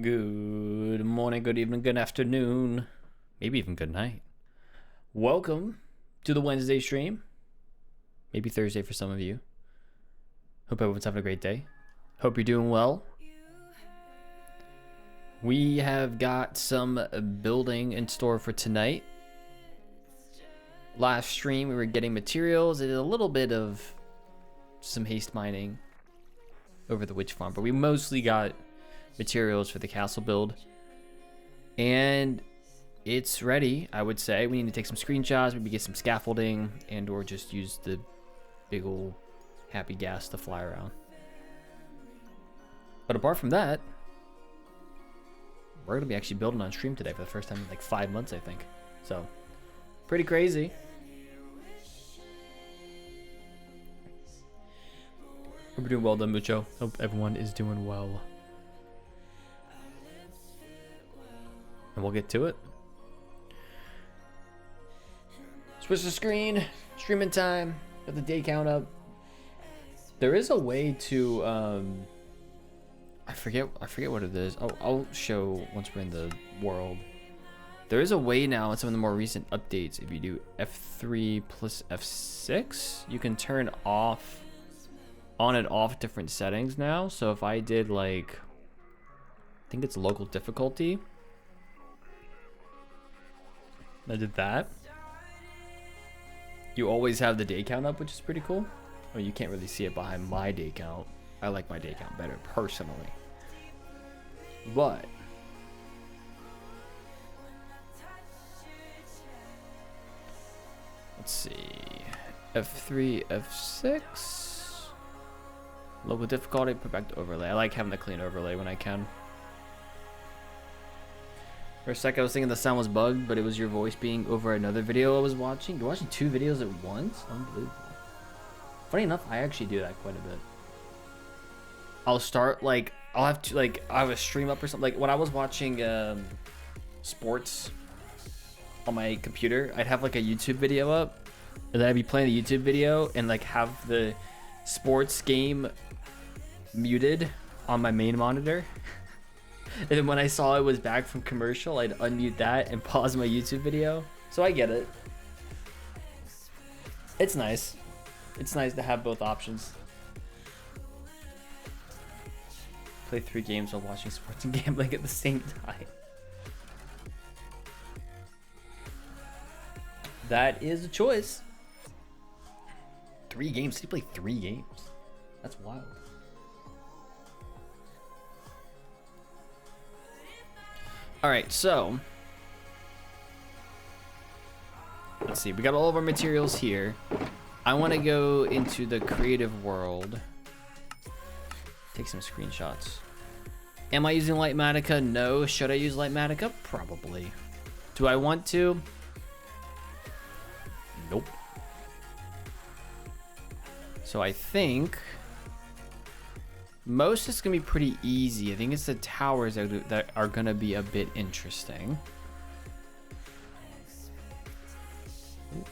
Good morning, good evening, good afternoon, maybe even good night. Welcome to the Wednesday stream. Maybe Thursday for some of you. Hope everyone's having a great day. Hope you're doing well. We have got some building in store for tonight. Last stream we were getting materials and a little bit of some haste mining over the witch farm, but we mostly got materials for the castle build, and it's ready. I would say we need to take some screenshots, maybe get some scaffolding, and or just use the big old happy gas to fly around. But apart from that, we're gonna be actually building on stream today for the first time in like 5 months, I think. So pretty crazy. Hope you're doing well done, Mucho. Hope everyone is doing well. And we'll get to it. Switch the screen, streaming time, got the day count up. There is a way to, I forget what it is. I'll show once we're in the world. There is a way now in some of the more recent updates, if you do F3 plus F6, you can turn off, on and off different settings now. So if I did like, I think it's local difficulty. I did that. You always have the day count up, which is pretty cool. I mean, you can't really see it behind my day count. I like my day count better personally. But let's see. F3, F6. Local difficulty, put back to overlay. I like having the clean overlay when I can. For a sec, I was thinking the sound was bugged, but it was your voice being over another video I was watching. You're watching 2 videos at once? Unbelievable. Funny enough, I actually do that quite a bit. I'll start, like, I'll have to, like, I have a stream up or something. Like, when I was watching sports on my computer, I'd have, like, a YouTube video up, and then I'd be playing the YouTube video and, like, have the sports game muted on my main monitor. And then when I saw it was back from commercial, I'd unmute that and pause my YouTube video. So I get it. It's nice. It's nice to have both options. Play 3 games while watching sports and gambling at the same time. That is a choice. 3 games? You play 3 games? That's wild. All right, so let's see. We got all of our materials here. I want to go into the creative world. Take some screenshots. Am I using Lightmatica? No. Should I use Lightmatica? Probably. Do I want to? Nope. So I think most is gonna be pretty easy. I think it's the towers that are gonna be a bit interesting. And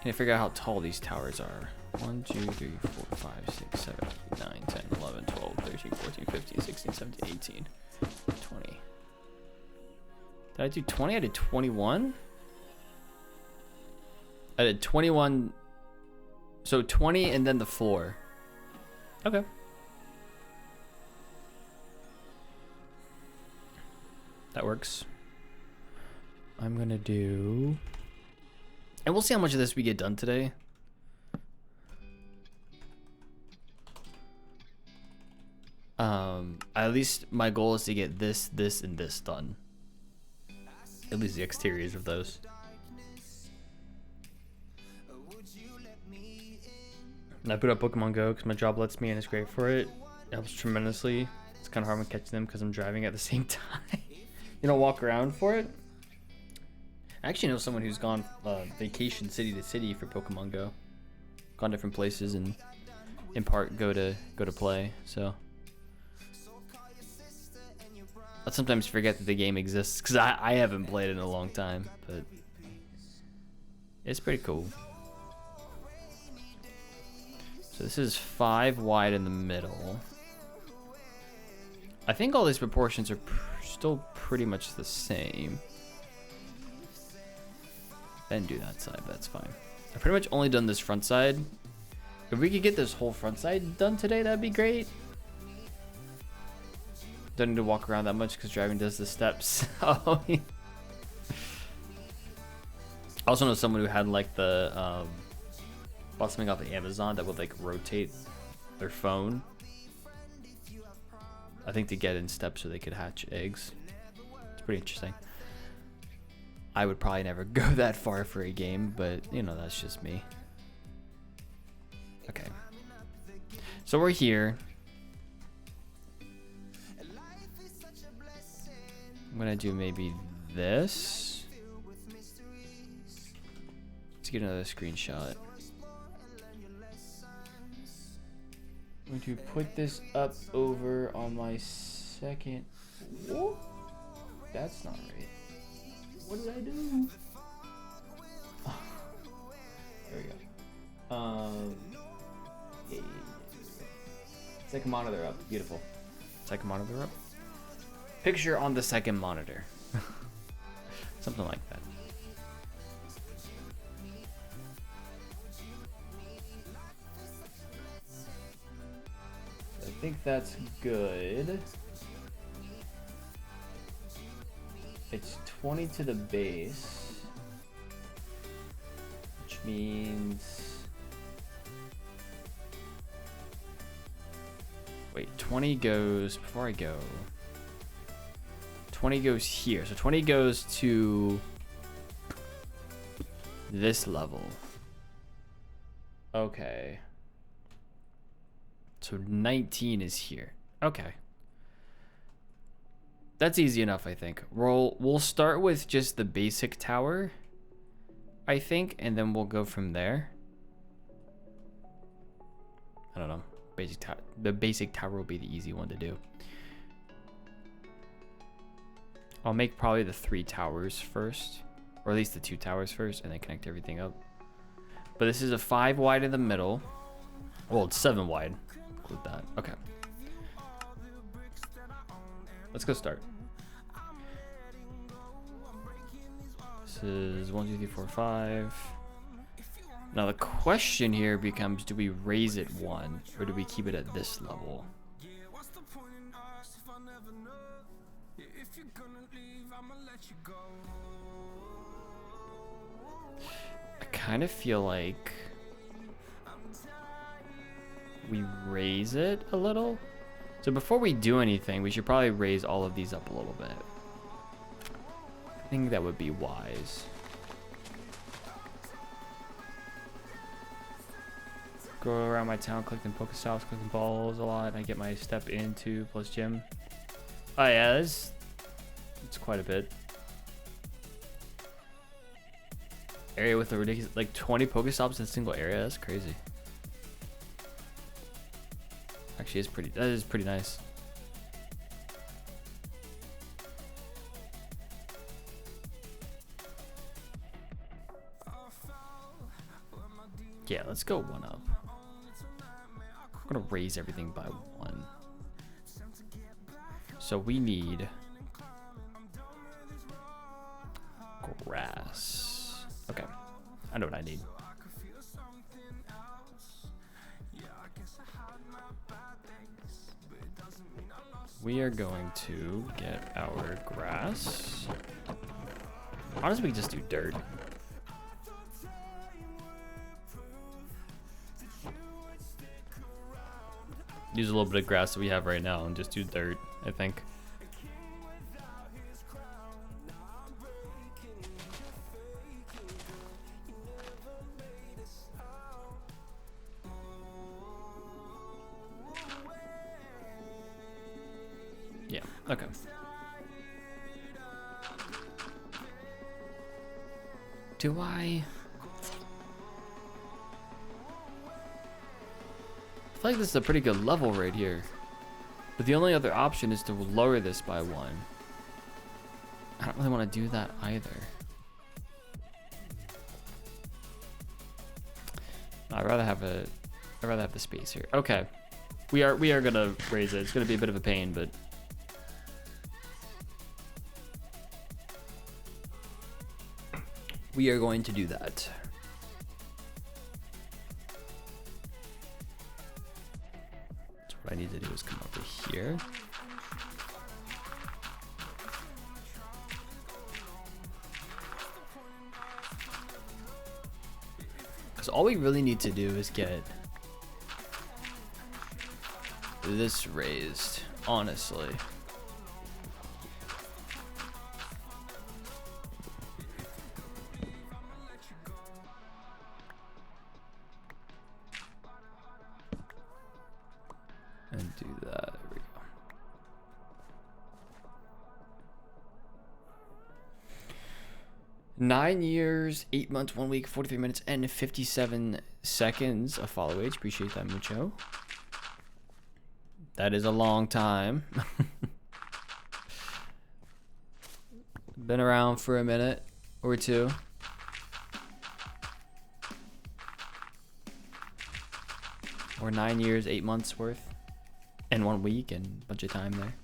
I figure out how tall these towers are. 1, 2, 3, 4, 5, 6, 7, 8, 9, 10, 11, 12, 13, 14, 15, 16, 17, 18, 20. Did I do 20? I did 21? I did 21, so 20 and then the floor. Okay. That works. I'm gonna do, and we'll see how much of this we get done today. At least my goal is to get this, and this done. At least the exteriors of those. And I put up Pokemon Go because my job lets me and it's great for it. It helps tremendously. It's kind of hard when catching them because I'm driving at the same time. You don't walk around for it. I actually know someone who's gone vacation city to city for Pokemon Go. Gone different places and in part go to play. So I sometimes forget that the game exists because I haven't played it in a long time, but it's pretty cool. So this is 5 wide in the middle. I think all these proportions are still pretty much the same. Then do that side, but that's fine. I've pretty much only done this front side. If we could get this whole front side done today, that'd be great. Don't need to walk around that much because driving does the steps. Oh, yeah. I also know someone who had like the bought something off of Amazon that would like rotate their phone. I think to get in steps so they could hatch eggs. It's pretty interesting. I would probably never go that far for a game, but you know, that's just me. Okay. So we're here. I'm gonna do maybe this. Let's get another screenshot. I'm going to put this up over on my second. Whoa. That's not right. What did I do? Oh. There we go. Yeah. Second monitor up. Beautiful. Second monitor up. Picture on the second monitor. Something like that. I think that's good. It's 20 to the base, which means, wait, 20 goes, before I go, 20 goes here. So 20 goes to this level. Okay. So 19 is here. Okay. That's easy enough, I think. We'll start with just the basic tower, I think, and then we'll go from there. I don't know. The basic tower will be the easy one to do. I'll make probably the 3 towers first, or at least the 2 towers first, and then connect everything up. But this is a 5 wide in the middle. Well, it's 7 wide. Include that. Okay. Let's go start. This is 1, 2, 3, 4, 5. Now the question here becomes, do we raise it 1 or do we keep it at this level? I kind of feel like we raise it a little. So before we do anything, we should probably raise all of these up a little bit. I think that would be wise. Go around my town collecting Pokestops, collecting balls a lot. I get my step into plus gym. Oh yeah, it's quite a bit. Area with a ridiculous, like 20 Pokestops in a single area. That's crazy. Actually, that is pretty nice. Yeah, let's go 1 up. I'm gonna raise everything by 1. So we need grass. Okay, I know what I need. We are going to get our grass. Honestly, we can just do dirt. Use a little bit of grass that we have right now and just do dirt, I think. Yeah, okay. Do I feel like this is a pretty good level right here. But the only other option is to lower this by 1. I don't really want to do that either. I'd rather have a I'd rather have the space here. Okay. We are gonna raise it. It's gonna be a bit of a pain, but we are going to do that. So what I need to do is come over here. Because all we really need to do is get this raised, honestly. And do that. There we go. Nine years, 8 months, 1 week, 43 minutes, and 57 seconds of follow age. Appreciate that, Mucho. That is a long time. Been around for a minute or two. Or 9 years, 8 months worth. And 1 week and a bunch of time there.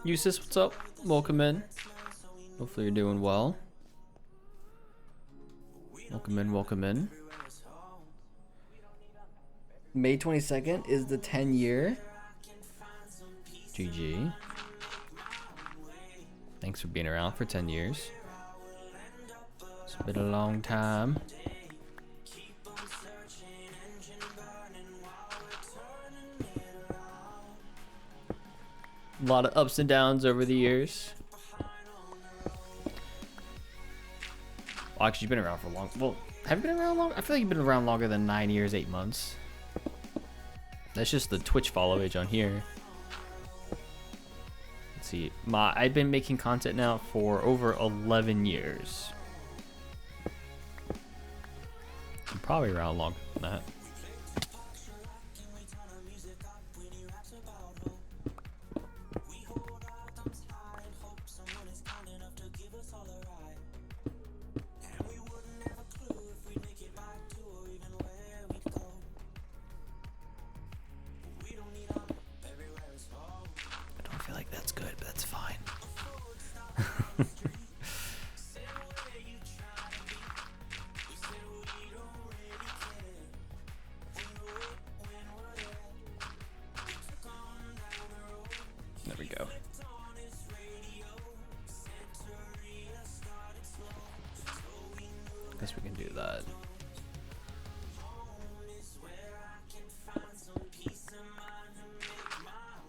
Eustace, what's up? Welcome in. Hopefully you're doing well. Welcome in, welcome in. May 22nd is the 10-year. GG. Thanks for being around for 10 years. It's been a long time. A lot of ups and downs over the years. Well, actually, you've been around for long. Well, have you been around long? I feel like you've been around longer than 9 years, 8 months. That's just the Twitch follow age on here. Let's see. I've been making content now for over 11 years. I'm probably around longer than that.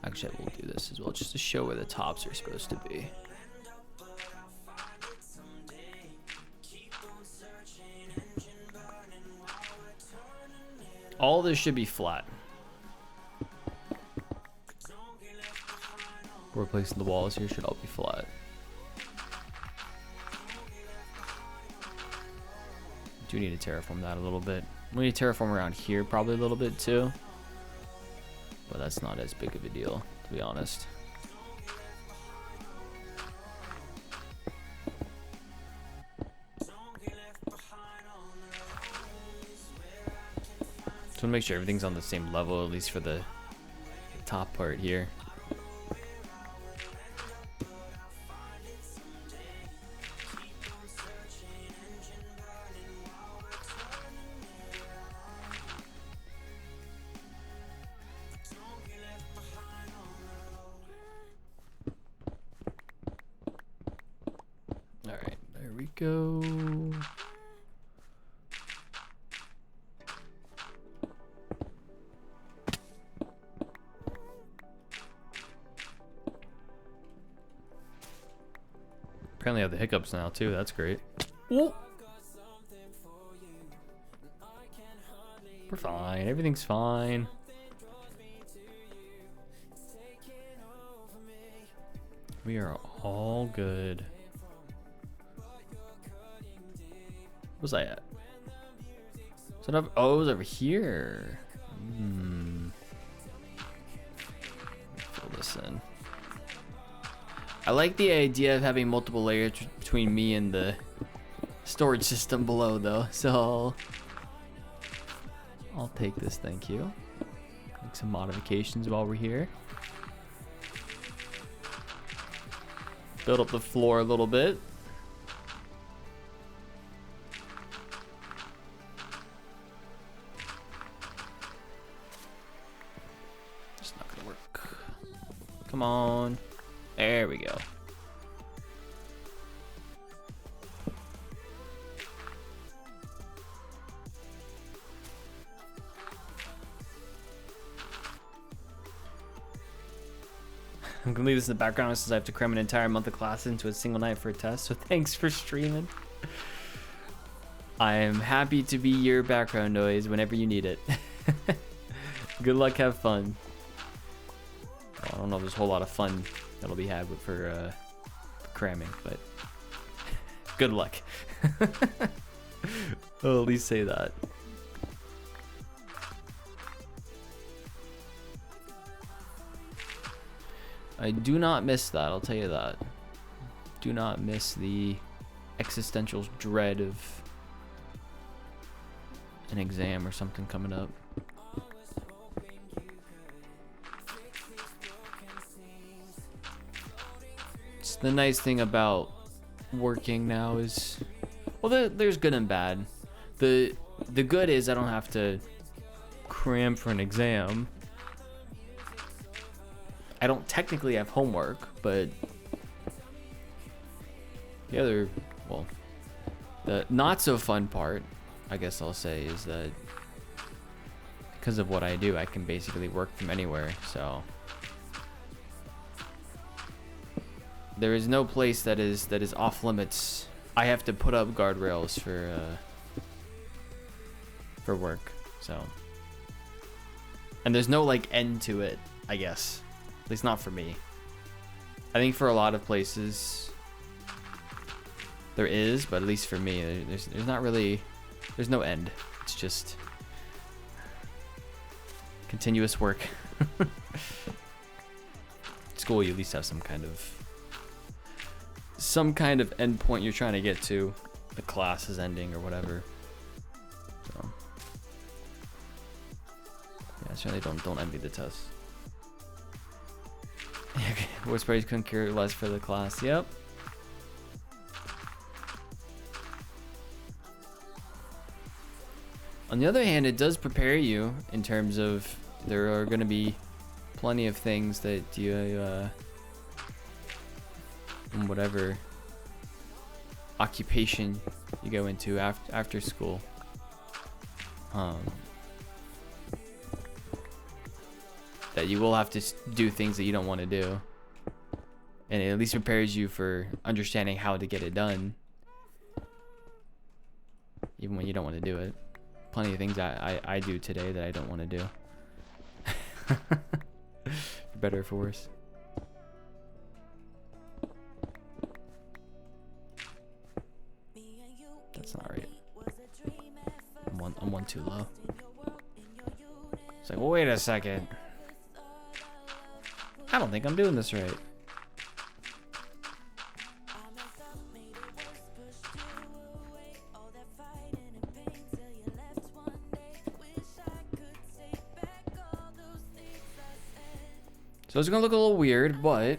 Actually, we'll do this as well, just to show where the tops are supposed to be. All this should be flat. We're placing the walls here should all be flat. Do need to terraform that a little bit. We need to terraform around here probably a little bit too. But that's not as big of a deal, to be honest. Just want to make sure everything's on the same level, at least for the top part here. Go. Apparently I have the hiccups now too. That's great. Ooh. We're fine. Everything's fine. We are all good. Where was I at? Is it up? Oh, it was over here. Fill this in. I like the idea of having multiple layers between me and the storage system below, though. So I'll take this, thank you. Make some modifications while we're here. Build up the floor a little bit. It's not gonna work. Come on. There we go. I'm gonna leave this in the background since I have to cram an entire month of class into a single night for a test, so thanks for streaming. I am happy to be your background noise whenever you need it. Good luck, have fun. Well, I don't know if there's a whole lot of fun that'll be had for cramming, but good luck. I'll at least say that. I do not miss that, I'll tell you that. Do not miss the existential dread of an exam or something coming up. It's the nice thing about working now is, well, there's good and bad. The good is I don't have to cram for an exam. I don't technically have homework, but the other, well, the not so fun part, I guess I'll say, is that because of what I do, I can basically work from anywhere. So there is no place that is off limits. I have to put up guardrails for work. So, and there's no like end to it, I guess. At least not for me. I think for a lot of places there is, but at least for me, there's not really, there's no end. It's just continuous work. School, you at least have some kind of end point you're trying to get to. The class is ending or whatever. So yeah, I certainly don't envy the test. Worst parties couldn't care less for the class. Yep. On the other hand, it does prepare you in terms of there are going to be plenty of things that you whatever occupation you go into after school. That you will have to do things that you don't want to do, and it at least prepares you for understanding how to get it done, even when you don't want to do it. Plenty of things I do today that I don't want to do. For better or for worse. That's not right. I'm one too low. It's like, well, wait a second. I don't think I'm doing this right. So it's gonna look a little weird, but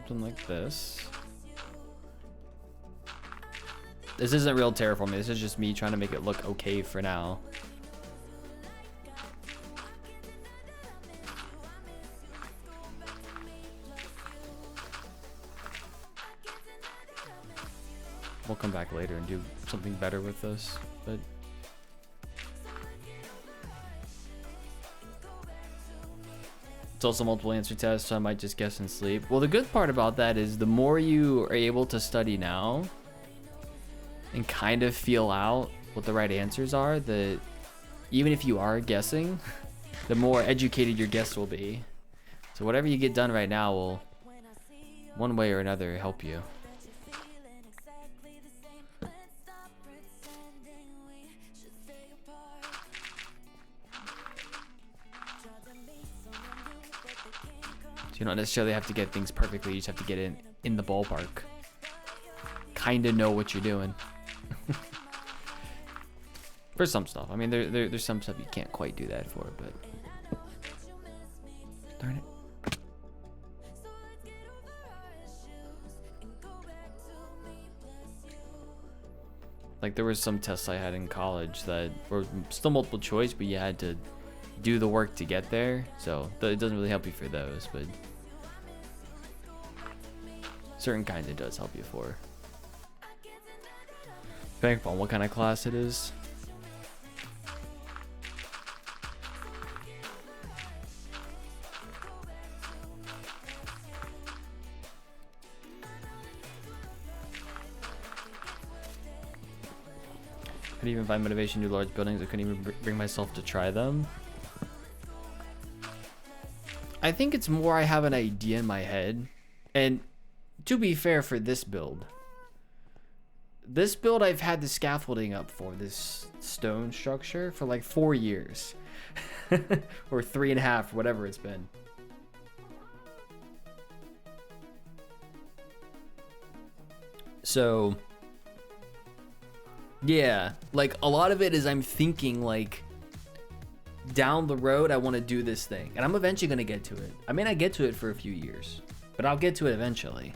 something like this. This isn't real terraforming. This is just me trying to make it look okay for now. We'll come back later and do something better with this, but It's also multiple answer tests, so I might just guess and sleep. Well, the good part about that is the more you are able to study now and kind of feel out what the right answers are, the even if you are guessing, the more educated your guess will be. So whatever you get done right now will, one way or another, help you. So you don't necessarily have to get things perfectly, you just have to get in the ballpark. Kind of know what you're doing. For some stuff. I mean, there's some stuff you can't quite do that for, but... Darn it. Like, there was some tests I had in college that were still multiple choice, but you had to do the work to get there. So, it doesn't really help you for those, but... certain kinds it does help you for. Depending on what kind of class it is. Couldn't even find motivation to do large buildings. I couldn't even bring myself to try them. I think it's more I have an idea in my head. And to be fair for this build I've had the scaffolding up for, this stone structure, for like 4 years. Or 3.5, whatever it's been. So... yeah, like a lot of it is I'm thinking like down the road I want to do this thing, and I'm eventually going to get to it. I may not get to it for a few years, but I'll get to it eventually.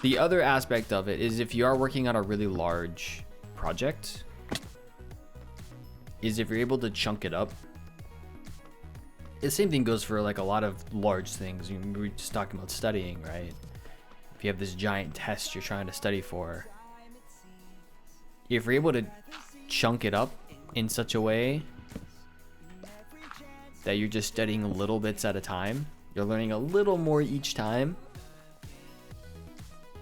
The other aspect of it is if you are working on a really large project, is if you're able to chunk it up. The same thing goes for like a lot of large things. We were just talking about studying, right? If you have this giant test you're trying to study for, if you're able to chunk it up in such a way that you're just studying little bits at a time, you're learning a little more each time.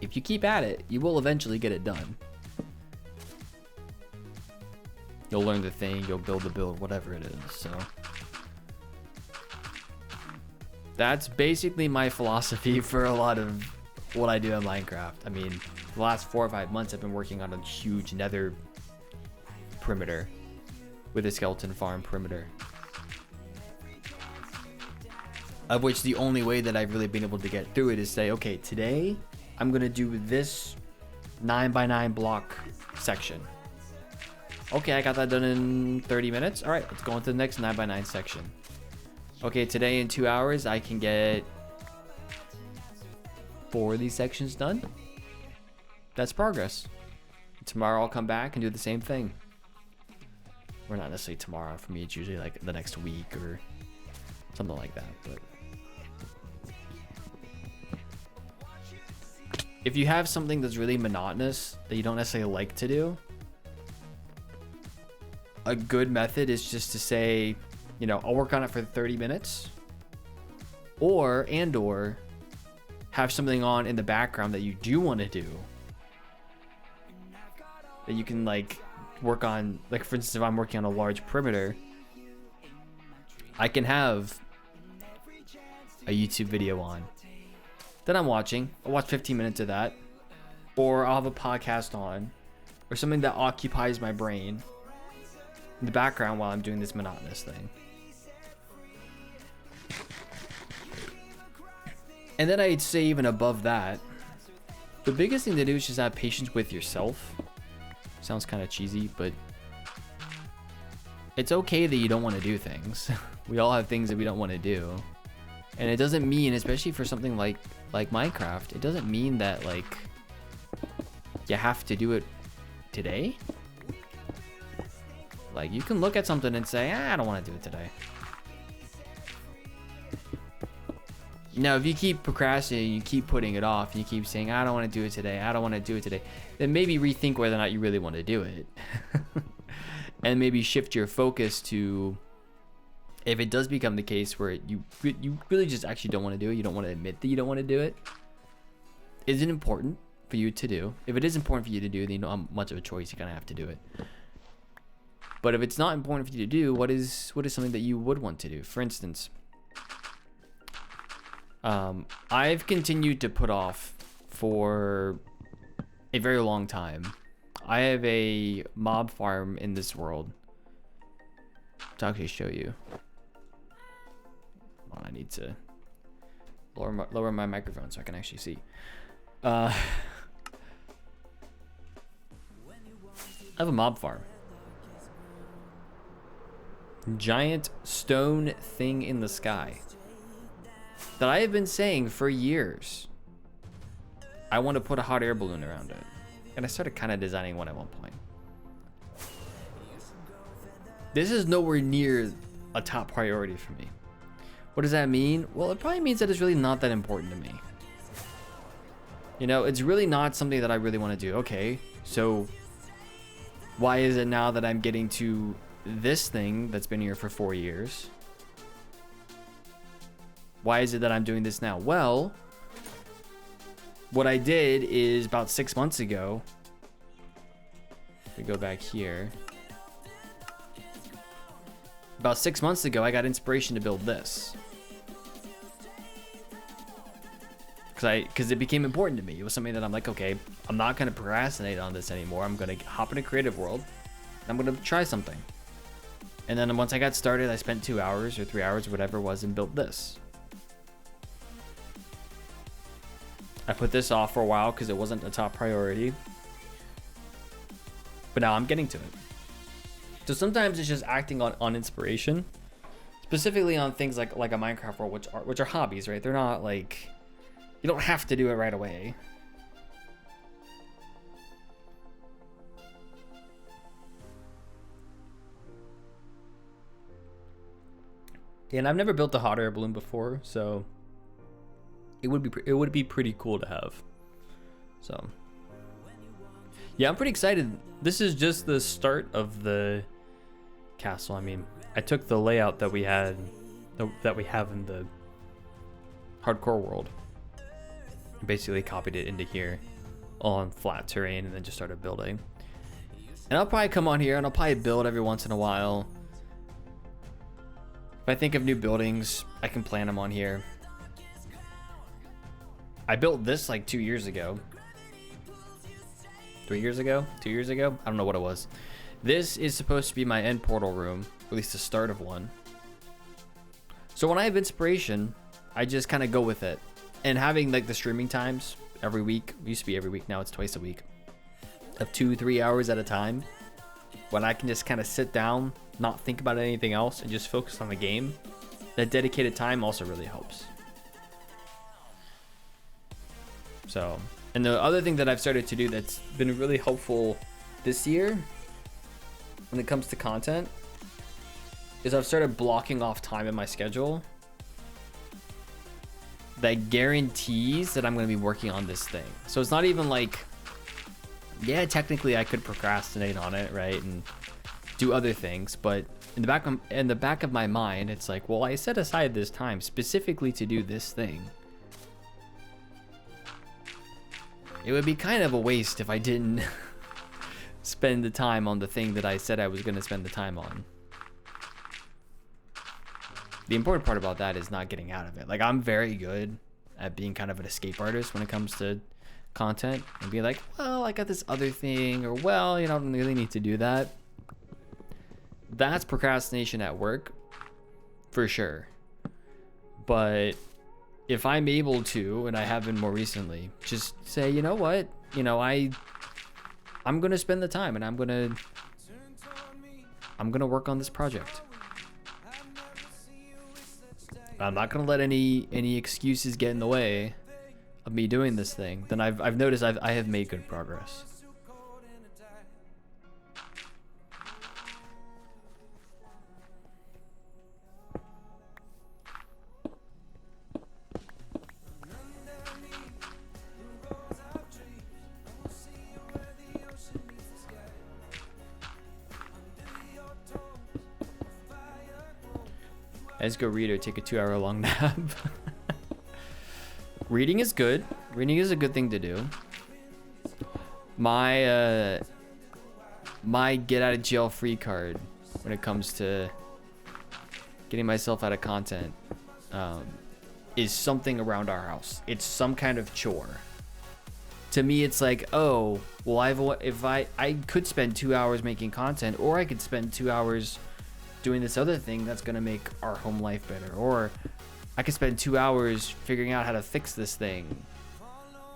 If you keep at it, you will eventually get it done. You'll learn the thing, you'll build the build, whatever it is, so... that's basically my philosophy for a lot of what I do in Minecraft. I mean, the last 4 or 5 months I've been working on a huge nether perimeter with a skeleton farm perimeter. Of which the only way that I've really been able to get through it is say, okay, today I'm gonna do this 9x9 block section. Okay, I got that done in 30 minutes. All right, let's go on to the next 9x9 section. Okay, today in 2 hours, I can get 4 of these sections done. That's progress. Tomorrow I'll come back and do the same thing. Or not necessarily tomorrow. For me, it's usually like the next week or something like that. But if you have something that's really monotonous that you don't necessarily like to do, a good method is just to say, you know, I'll work on it for 30 minutes or have something on in the background that you do want to do that you can like work on. Like for instance, if I'm working on a large perimeter, I can have a YouTube video on that I'm watching. I'll watch 15 minutes of that, or I'll have a podcast on, or something that occupies my brain in the background while I'm doing this monotonous thing. And then I'd say even above that, the biggest thing to do is just have patience with yourself. Sounds kind of cheesy, but it's okay that you don't want to do things. We all have things that we don't want to do. And it doesn't mean, especially for something like Minecraft, it doesn't mean that like you have to do it today. Like you can look at something and say, I don't want to do it today. Now, if you keep procrastinating, you keep putting it off, and you keep saying, I don't want to do it today, I don't want to do it today, then maybe rethink whether or not you really want to do it. And maybe shift your focus to, if it does become the case where you really just actually don't want to do it, you don't want to admit that you don't want to do it, is it important for you to do? If it is important for you to do, then you know how much of a choice you kind of have to do it. But if it's not important for you to do, what is something that you would want to do? For instance, I've continued to put off for a very long time. I have a mob farm in this world to actually show you. Well, I need to lower my microphone so I can actually see. I have a mob farm. Giant stone thing in the sky that I have been saying for years. I want to put a hot air balloon around it. And I started kind of designing one at one point. This is nowhere near a top priority for me. What does that mean? Well, it probably means that it's really not that important to me. You know, it's really not something that I really want to do. Okay, so why is it now that I'm getting to this thing that's been here for 4 years? Why is it that I'm doing this now? Well, what I did is about 6 months ago, we go back here. About 6 months ago, I got inspiration to build this. Because it became important to me. It was something that I'm like, okay, I'm not going to procrastinate on this anymore. I'm going to hop in a creative world. And I'm going to try something. And then once I got started, I spent 2 hours or 3 hours or whatever it was and built this. I put this off for a while because it wasn't a top priority. But now I'm getting to it. So sometimes it's just acting on inspiration. Specifically on things like a Minecraft world, which are hobbies, right? They're not like... You don't have to do it right away. And I've never built a hot air balloon before, so it would be pretty cool to have. So yeah, I'm pretty excited. This is just the start of the castle. I mean, I took the layout that we have in the hardcore world, basically copied it into here on flat terrain, and then just started building. And I'll probably come on here and I'll probably build every once in a while. If I think of new buildings, I can plan them on here. I built this like 2 years ago. 3 years ago? 2 years ago? I don't know what it was. This is supposed to be my end portal room, at least the start of one. So when I have inspiration, I just kind of go with it. And having like the streaming times every week, used to be every week, now it's twice a week, of 2-3 hours at a time, when I can just kind of sit down, not think about anything else, and just focus on the game, that dedicated time also really helps. So, and the other thing that I've started to do that's been really helpful this year when it comes to content is I've started blocking off time in my schedule that guarantees that I'm going to be working on this thing. So it's not even like, yeah, technically I could procrastinate on it, right, and do other things, but in the back of my mind, it's like, well, I set aside this time specifically to do this thing. It would be kind of a waste if I didn't spend the time on the thing that I said I was going to spend the time on. The important part about that is not getting out of it. Like, I'm very good at being kind of an escape artist when it comes to content, and be like, well, I got this other thing, or well, you don't really need to do that. That's procrastination at work for sure. But if I'm able to, and I have been more recently, just say, you know what, I'm gonna spend the time, and I'm gonna work on this project. I'm not gonna let any excuses get in the way of me doing this thing. Then I've noticed I have made good progress. just go read or take a 2-hour long nap. Reading is good. Reading is a good thing to do. My my get out of jail free card when it comes to getting myself out of content is something around our house. It's some kind of chore. To me, it's like, oh, well, if I could spend 2 hours making content, or I could spend 2 hours doing this other thing that's gonna make our home life better, or I could spend 2 hours figuring out how to fix this thing,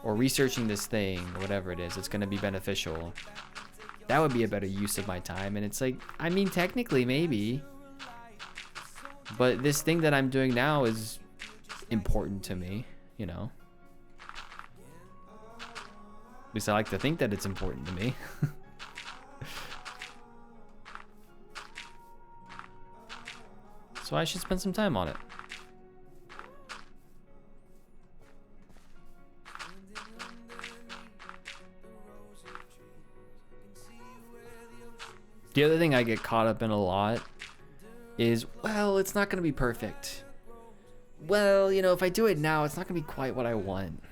or researching this thing, or whatever it is. It's gonna be beneficial. That would be a better use of my time. And it's like, I mean, technically, maybe, but this thing that I'm doing now is important to me, you know. At least I like to think that it's important to me. So I should spend some time on it. The other thing I get caught up in a lot is, well, it's not going to be perfect. Well, you know, if I do it now, it's not going to be quite what I want.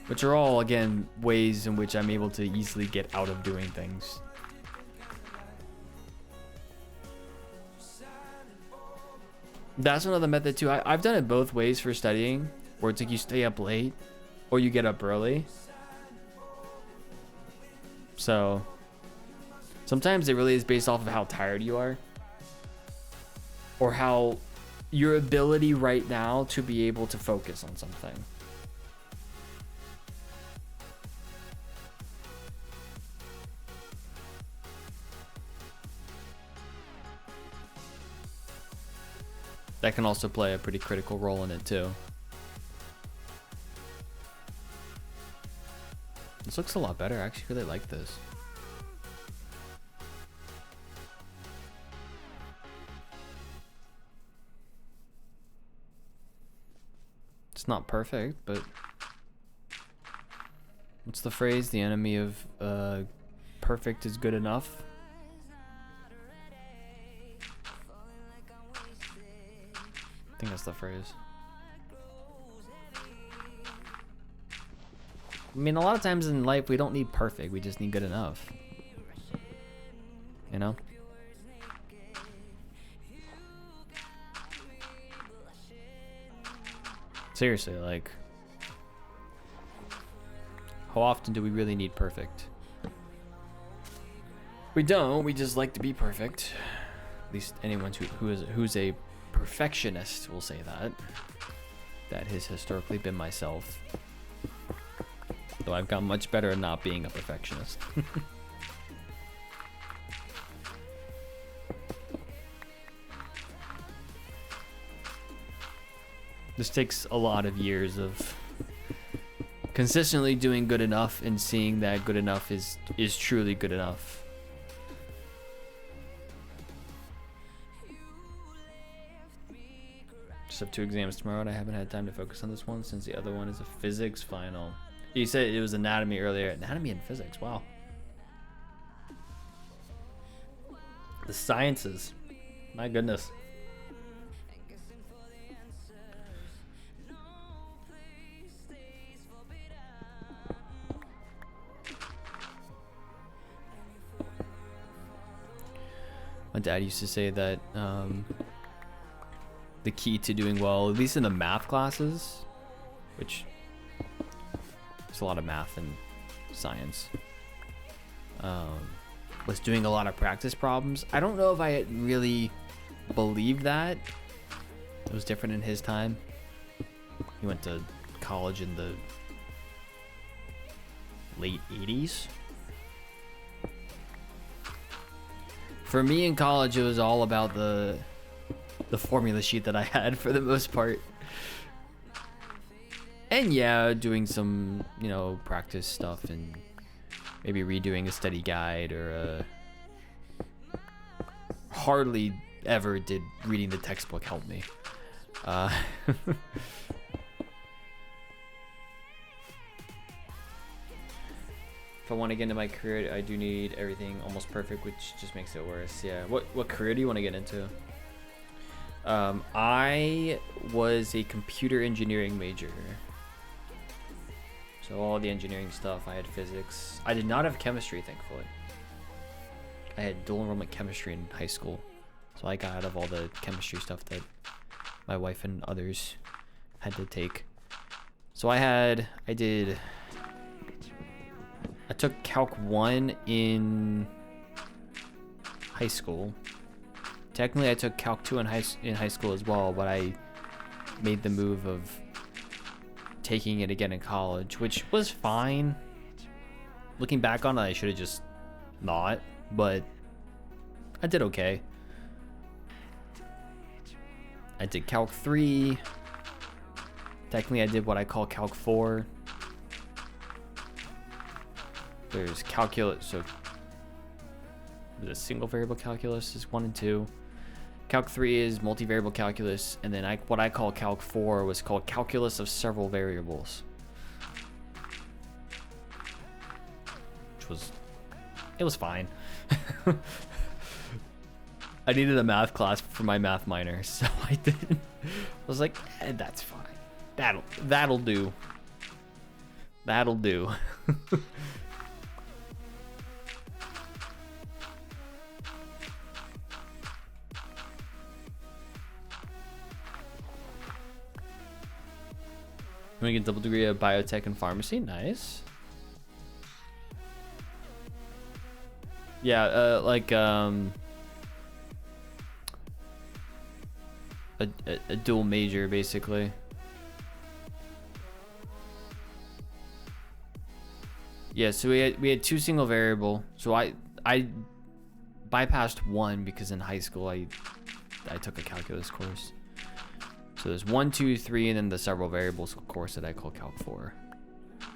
Which are all, again, ways in which I'm able to easily get out of doing things. That's another method too. I've done it both ways for studying, where it's like you stay up late or you get up early. So sometimes it really is based off of how tired you are, or how your ability right now to be able to focus on something. That can also play a pretty critical role in it too. This looks a lot better. I actually really like this. It's not perfect, but what's the phrase? The enemy of perfect is good enough. I think that's the phrase. I mean, a lot of times in life, we don't need perfect. We just need good enough. You know? Seriously, like, how often do we really need perfect? We don't. We just like to be perfect. At least anyone who's a perfectionist will say that. That has historically been myself. Though I've gotten much better at not being a perfectionist. This takes a lot of years of consistently doing good enough and seeing that good enough is truly good enough. Just have 2 exams tomorrow and I haven't had time to focus on this one since the other one is a physics final. You said it was anatomy earlier. Anatomy and physics, wow. The sciences, my goodness. My dad used to say that the key to doing well, at least in the math classes, which there's a lot of math and science, was doing a lot of practice problems. I don't know if I really believed that. It was different in his time. He went to college in the late 80s. For me in college, it was all about the formula sheet that I had for the most part. And yeah, doing some, you know, practice stuff and maybe redoing a study guide or hardly ever did reading the textbook help me. If I want to get into my career, I do need everything almost perfect, which just makes it worse. Yeah. What career do you want to get into? I was a computer engineering major. So all the engineering stuff, I had physics. I did not have chemistry, thankfully. I had dual enrollment chemistry in high school. So I got out of all the chemistry stuff that my wife and others had to take. So I took Calc 1 in high school. Technically, I took Calc 2 in high school as well, but I made the move of taking it again in college, which was fine. Looking back on it, I should have just not, but I did okay. I did Calc 3. Technically, I did what I call Calc 4. There's calculus, so the single variable calculus is 1 and 2. Calc 3 is multivariable calculus, and then what I call Calc 4 was called calculus of several variables. It was fine. I needed a math class for my math minor, so I did. I was like, that's fine. That'll do. That'll do. I'm gonna get a double degree of biotech and pharmacy. Nice. Yeah, a dual major basically. Yeah, so we had 2 single variable. So I bypassed 1 because in high school I took a calculus course. So there's 1, 2, 3, and then the several variables course that I call Calc 4.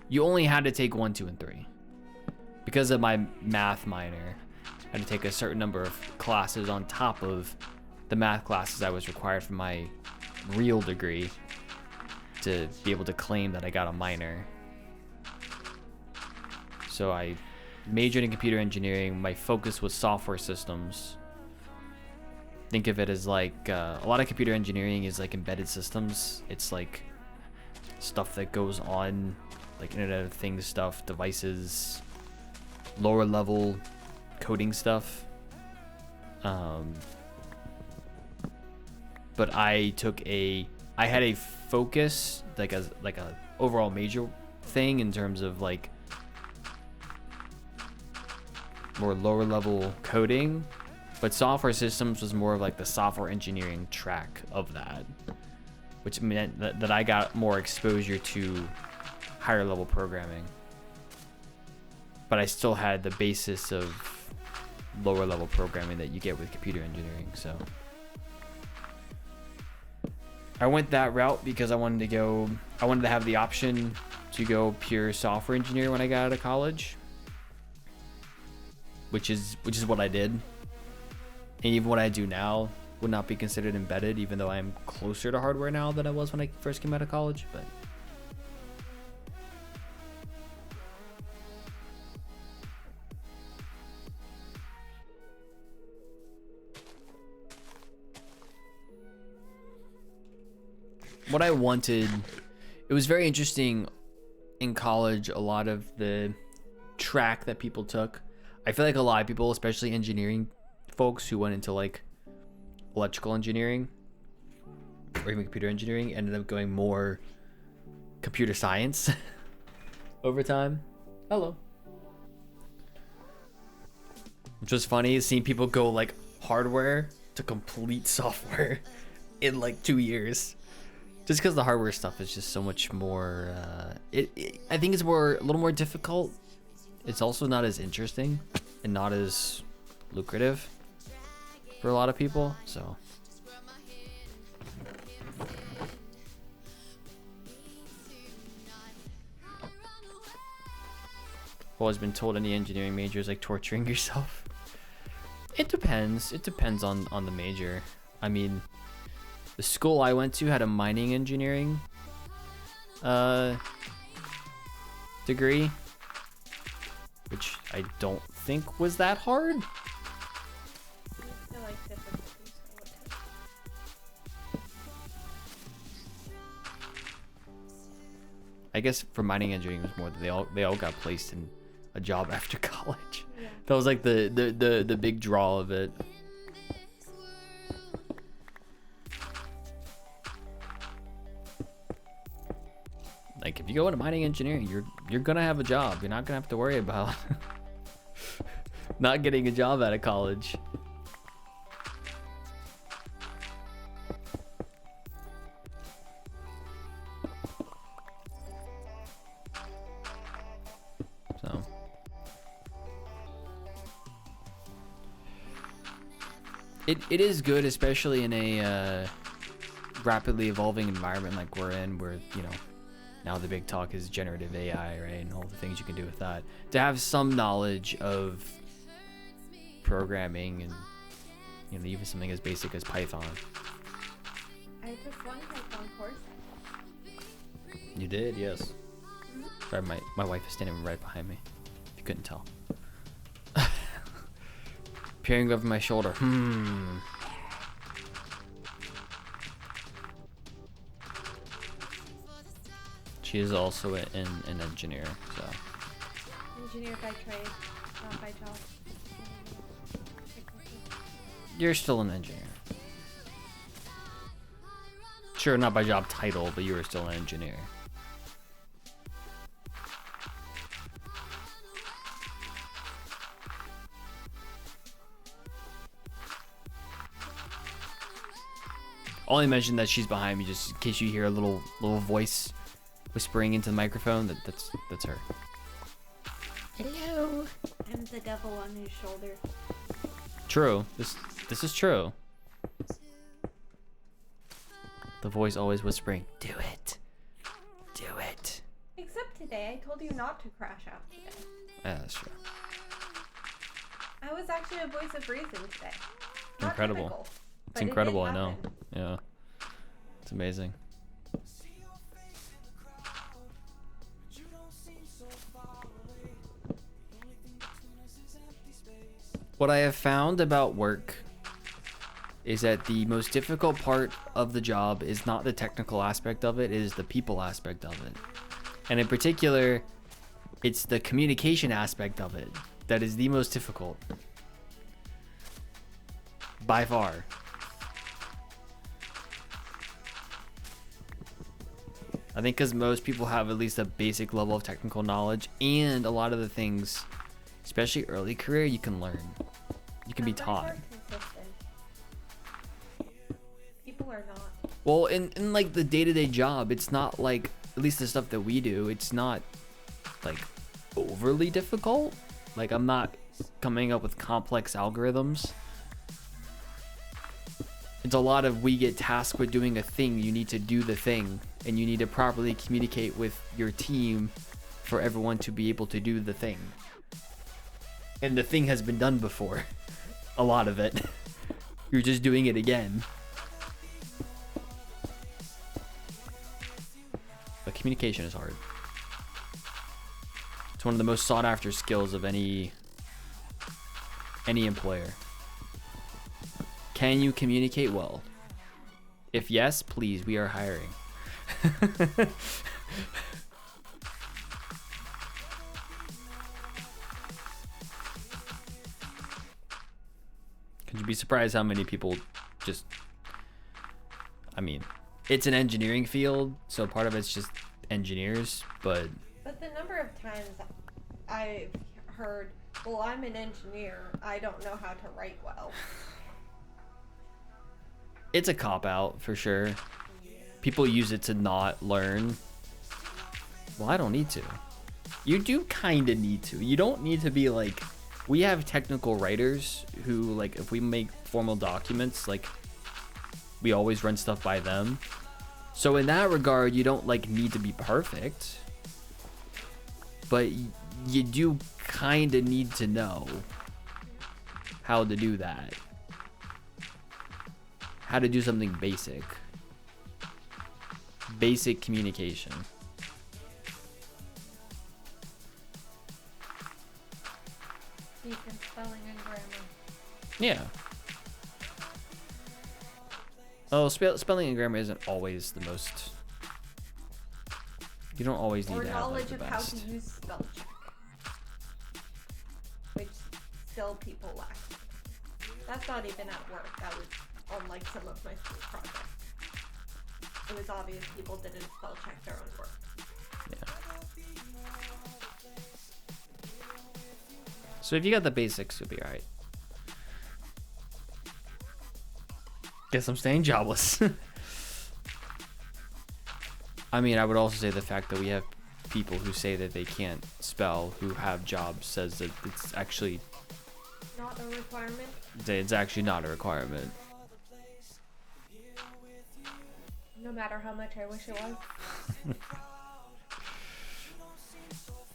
You only had to take 1, 2, and 3. Because of my math minor, I had to take a certain number of classes on top of the math classes I was required for my real degree to be able to claim that I got a minor. So I majored in computer engineering. My focus was software systems. Think of it as like a lot of computer engineering is like embedded systems. It's like stuff that goes on, like Internet of Things stuff, devices, lower level coding stuff. But I had a focus, like a overall major thing in terms of like more lower level coding. But software systems was more of like the software engineering track of that, which meant that I got more exposure to higher level programming. But I still had the basis of lower level programming that you get with computer engineering. So I went that route because I wanted to have the option to go pure software engineer when I got out of college, which is what I did. And even what I do now would not be considered embedded, even though I'm closer to hardware now than I was when I first came out of college. But what I wanted, it was very interesting in college. A lot of the track that people took, I feel like a lot of people, especially engineering folks who went into like electrical engineering or even computer engineering, ended up going more computer science over time. Hello. Which was funny, seeing people go like hardware to complete software in like 2 years. Just because the hardware stuff is just so much more, I think it's a little more difficult. It's also not as interesting and not as lucrative for a lot of people, so. I've always been told any engineering major is like torturing yourself. It depends. It depends on the major. I mean, the school I went to had a mining engineering degree. which I don't think was that hard. I like difficulties. I guess for mining engineering was more that they all got placed in a job after college. Yeah. That was like the big draw of it. Like if you go into mining engineering, you're gonna have a job. You're not gonna have to worry about not getting a job out of college. So it is good, especially in a rapidly evolving environment like we're in, where, you know, now the big talk is generative AI, right? And all the things you can do with that. To have some knowledge of programming and, you know, even something as basic as Python. I took one Python course. You did, yes. Sorry, my wife is standing right behind me, if you couldn't tell. Peering over my shoulder. She is also an engineer, so. Engineer by trade, not by job. You're still an engineer. Sure, not by job title, but you are still an engineer. Only mention that she's behind me just in case you hear a little voice whispering into the microphone. That's her. Hello. I'm the devil on his shoulder. True. This is true. The voice always whispering, "Do it. Do it." Except today, I told you not to crash out today. Yeah, that's true. I was actually a voice of reason today. It's incredible. Typical, It's incredible, I know. Yeah. It's amazing. What I have found about work is that the most difficult part of the job is not the technical aspect of it, it is the people aspect of it. And in particular, it's the communication aspect of it that is the most difficult. By far. I think because most people have at least a basic level of technical knowledge, and a lot of the things, especially early career, you can learn. You can be taught. People are not. Well, in like the day-to-day job, it's not like, at least the stuff that we do, it's not like overly difficult. Like I'm not coming up with complex algorithms. It's a lot of, we get tasked with doing a thing, you need to do the thing, and you need to properly communicate with your team for everyone to be able to do the thing. And the thing has been done before. A lot of it. You're just doing it again. But communication is hard. It's one of the most sought after skills of any employer. Can you communicate well? If yes, please, we are hiring. Could you be surprised how many people just, I mean, it's an engineering field, so part of it's just engineers, but the number of times I've heard, well, I'm an engineer, I don't know how to write well. it's a cop-out for sure. People use it to not learn. Well, I don't need to. You do kind of need to. You don't need to be like, we have technical writers who, like, if we make formal documents, like, we always run stuff by them. So in that regard, you don't like need to be perfect, but you do kind of need to know how to do that. How to do something basic. Basic communication. spelling and grammar. Yeah. Oh, spelling and grammar isn't always the most. You don't always need Or to have like, knowledge the of how best. to use spell check, which still people lack. That's not even at work. That was on like some of my school projects. It was obvious people didn't spell check their own work. Yeah. So if you got the basics, you'll be alright. Guess I'm staying jobless. I mean, I would also say the fact that we have people who say that they can't spell who have jobs says that it's actually Not a requirement. it's actually not a requirement. No matter how much I wish it was.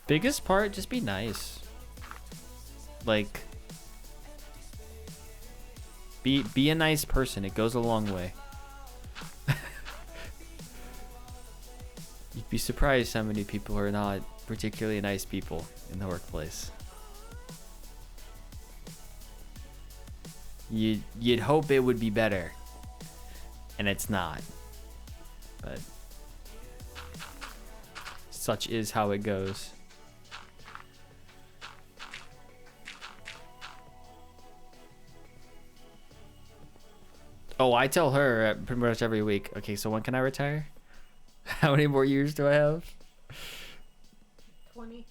Biggest part, just be nice. Like, be a nice person. It goes a long way. You'd be surprised how many people are not particularly nice people in the workplace. You'd hope it would be better, and it's not. But such is how it goes. Oh, I tell her pretty much every week, okay, so when can I retire? How many more years do I have? 20.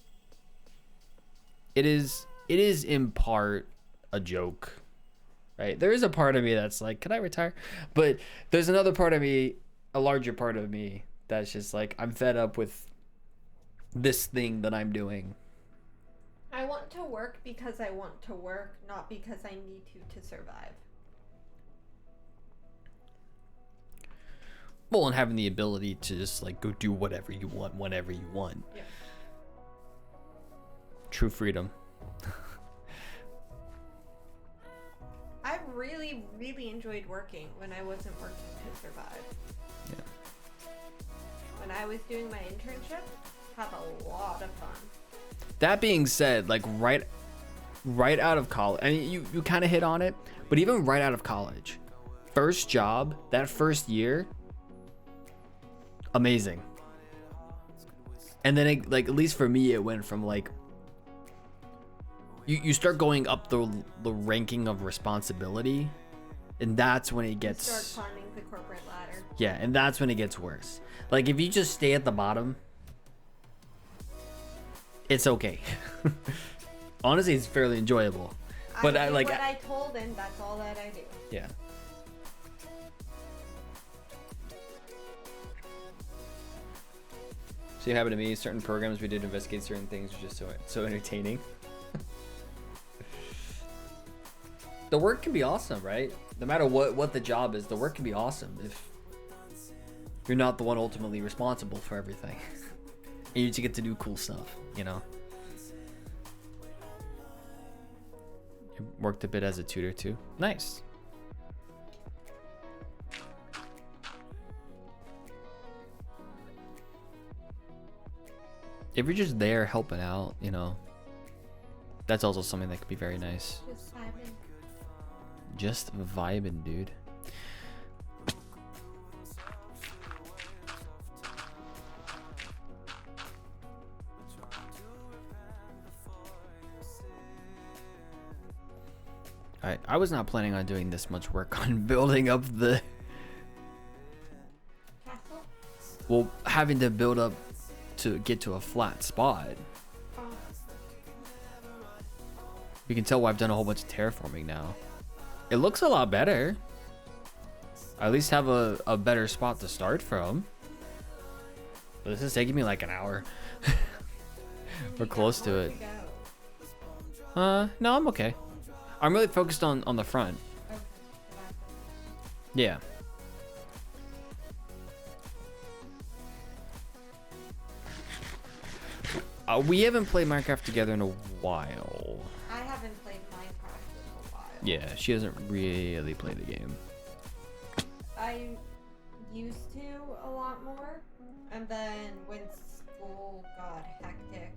It is in part a joke, right? There is a part of me that's like, can I retire? But there's another part of me, a larger part of me, that's just like, I'm fed up with this thing that I'm doing. I want to work because I want to work, not because I need to survive. Well, and having the ability to just like go do whatever you want whenever you want. Yeah. True freedom. I really, really enjoyed working when I wasn't working to survive. Yeah. When I was doing my internship, had a lot of fun. That being said, like right out of college, I mean, you kind of hit on it, but even right out of college, first job, that first year, amazing. And then it, like, at least for me, it went from like you start going up the ranking of responsibility, and that's when it gets, you start climbing the corporate ladder. yeah, and that's when it gets worse. Like if you just stay at the bottom, it's okay. Honestly, it's fairly enjoyable. But I like what I told him, that's all that I do. yeah. See what happened to me? Certain programs we did investigate certain things were just so entertaining. The work can be awesome, right? No matter what the job is, the work can be awesome if you're not the one ultimately responsible for everything. And you just get to do cool stuff, you know? I worked a bit as a tutor too. Nice. If you're just there helping out, you know, that's also something that could be very nice. Just vibing. Just vibing, dude. I was not planning on doing this much work on building up the... Castle? Well, having to build up to get to a flat spot. Oh. You can tell why I've done a whole bunch of terraforming now. It looks a lot better. I at least have a better spot to start from. But this is taking me like an hour. We're close to it. No, I'm okay. I'm really focused on the front. Okay. Yeah. We haven't played Minecraft together in a while. I haven't played Minecraft in a while. Yeah, she hasn't really played the game. I used to a lot more, and then when school got hectic,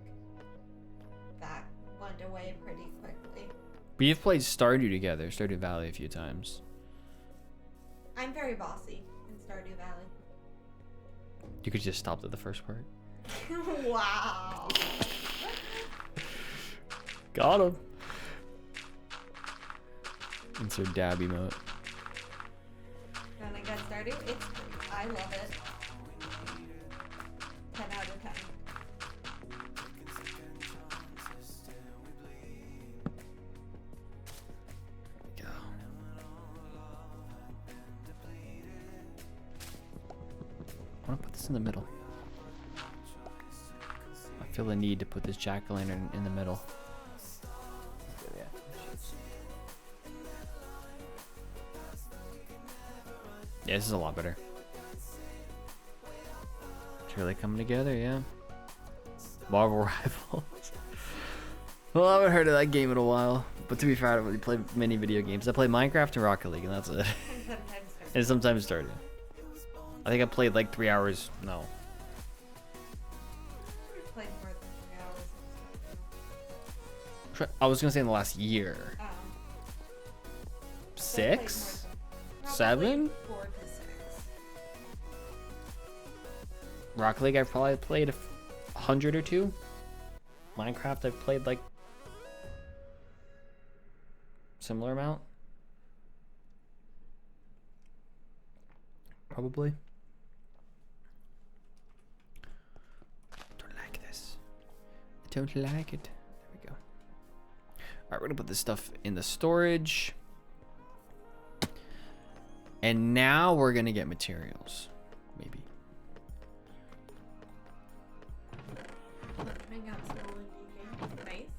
that went away pretty quickly. We've played Stardew together, Stardew Valley a few times. I'm very bossy in Stardew Valley. You could just stop at the first part. Wow. Got him. Insert dab emote. When I got Stardew, it's great. I love it. 10 out of 10. Go. I want to put this in the middle. I feel the need to put this jack-o'-lantern in the middle. Yeah, this is a lot better. It's really coming together, yeah. Marvel Rivals. Well, I haven't heard of that game in a while. But to be fair, I don't really play many video games. I play Minecraft and Rocket League, and that's it. And sometimes Stardew. I think I played like 3 hours. No. Played more than 3 hours. I was gonna say in the last year. Oh. 6? Probably 7? 4 to 6. Rocket League, I've probably played 100 or 2. Minecraft, I've played like similar amount. Probably. Don't like this. I don't like it. There we go. Alright, we're gonna put this stuff in the storage. And now we're gonna get materials. Maybe. Trying out small indie game. Nice.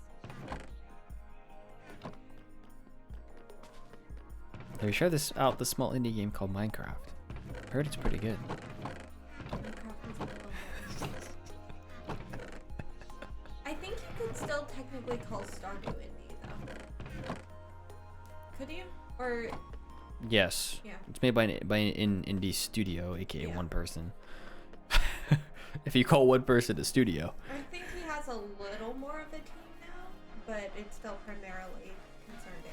Have you tried this out? The small indie game called Minecraft. I heard it's pretty good. Minecraft is a little more. I think you could still technically call Stardew indie though. Could you? Or Yes. yeah. It's made by an indie studio, aka Yeah. one person. If you call one person a studio. I think he has a little more of a team now, but it's still primarily concerned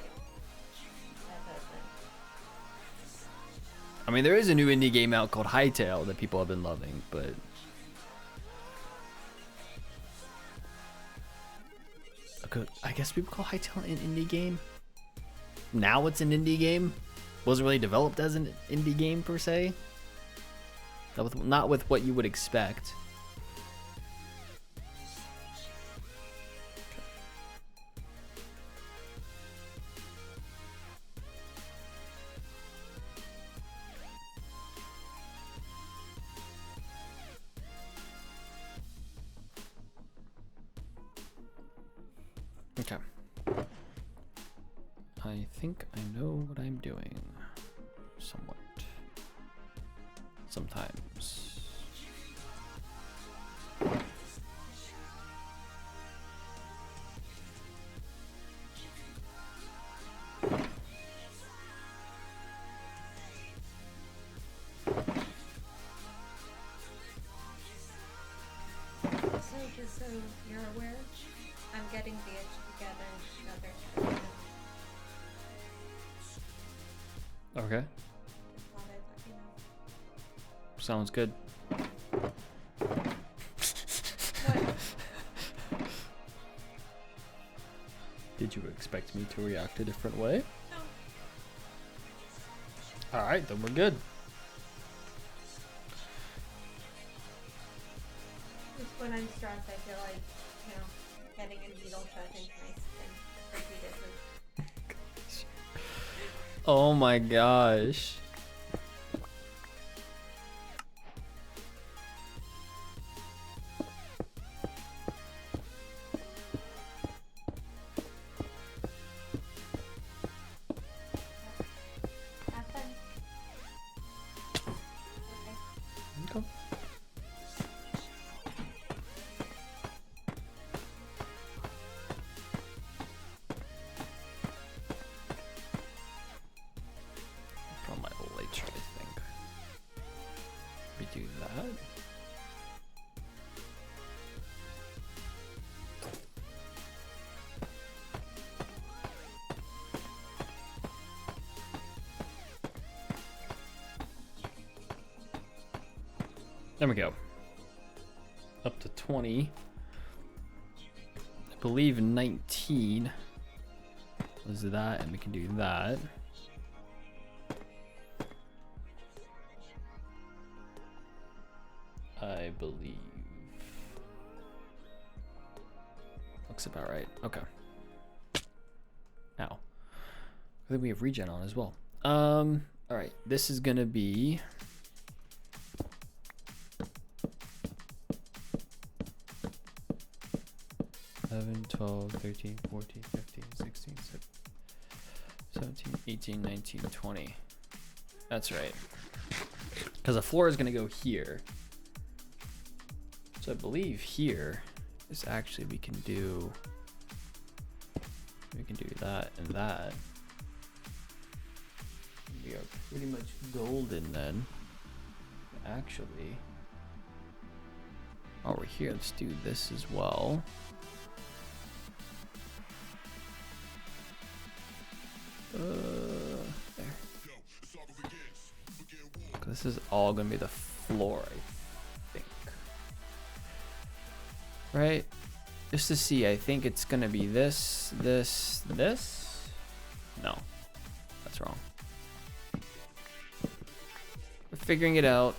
I mean, there is a new indie game out called Hytale that people have been loving, but okay, I guess people call Hytale an indie game. Now it's an indie game. Wasn't really developed as an indie game per se. Not with what you would expect. Okay. I think I know what I'm doing. Somewhat. Sometimes. So just so you're aware, I'm getting the itch to get another cat. Okay. Just thought I'd let you know. Sounds good. What? Did you expect me to react a different way? No. Alright, then we're good. Just when I'm stressed, I feel like, you know, getting a needle shoved into my skin repeatedly. Oh my gosh. Have fun. Okay. Okay. From my There we go. Up to 20. I believe 19 was that, and we can do that. I believe. Looks about right. Okay. Now, I think we have regen on as well. All right. This is gonna be. Eleven, 12, 13, 14, 15, 16, 17, 18, 19, 20. That's right. Because the floor is going to go here. So I believe here is actually we can do that and that. We are pretty much golden then. Actually, while we're here, let's do this as well. There. This is all gonna be the floor, I think. Right? Just to see, I think it's gonna be this, this, this. No, that's wrong. We're figuring it out.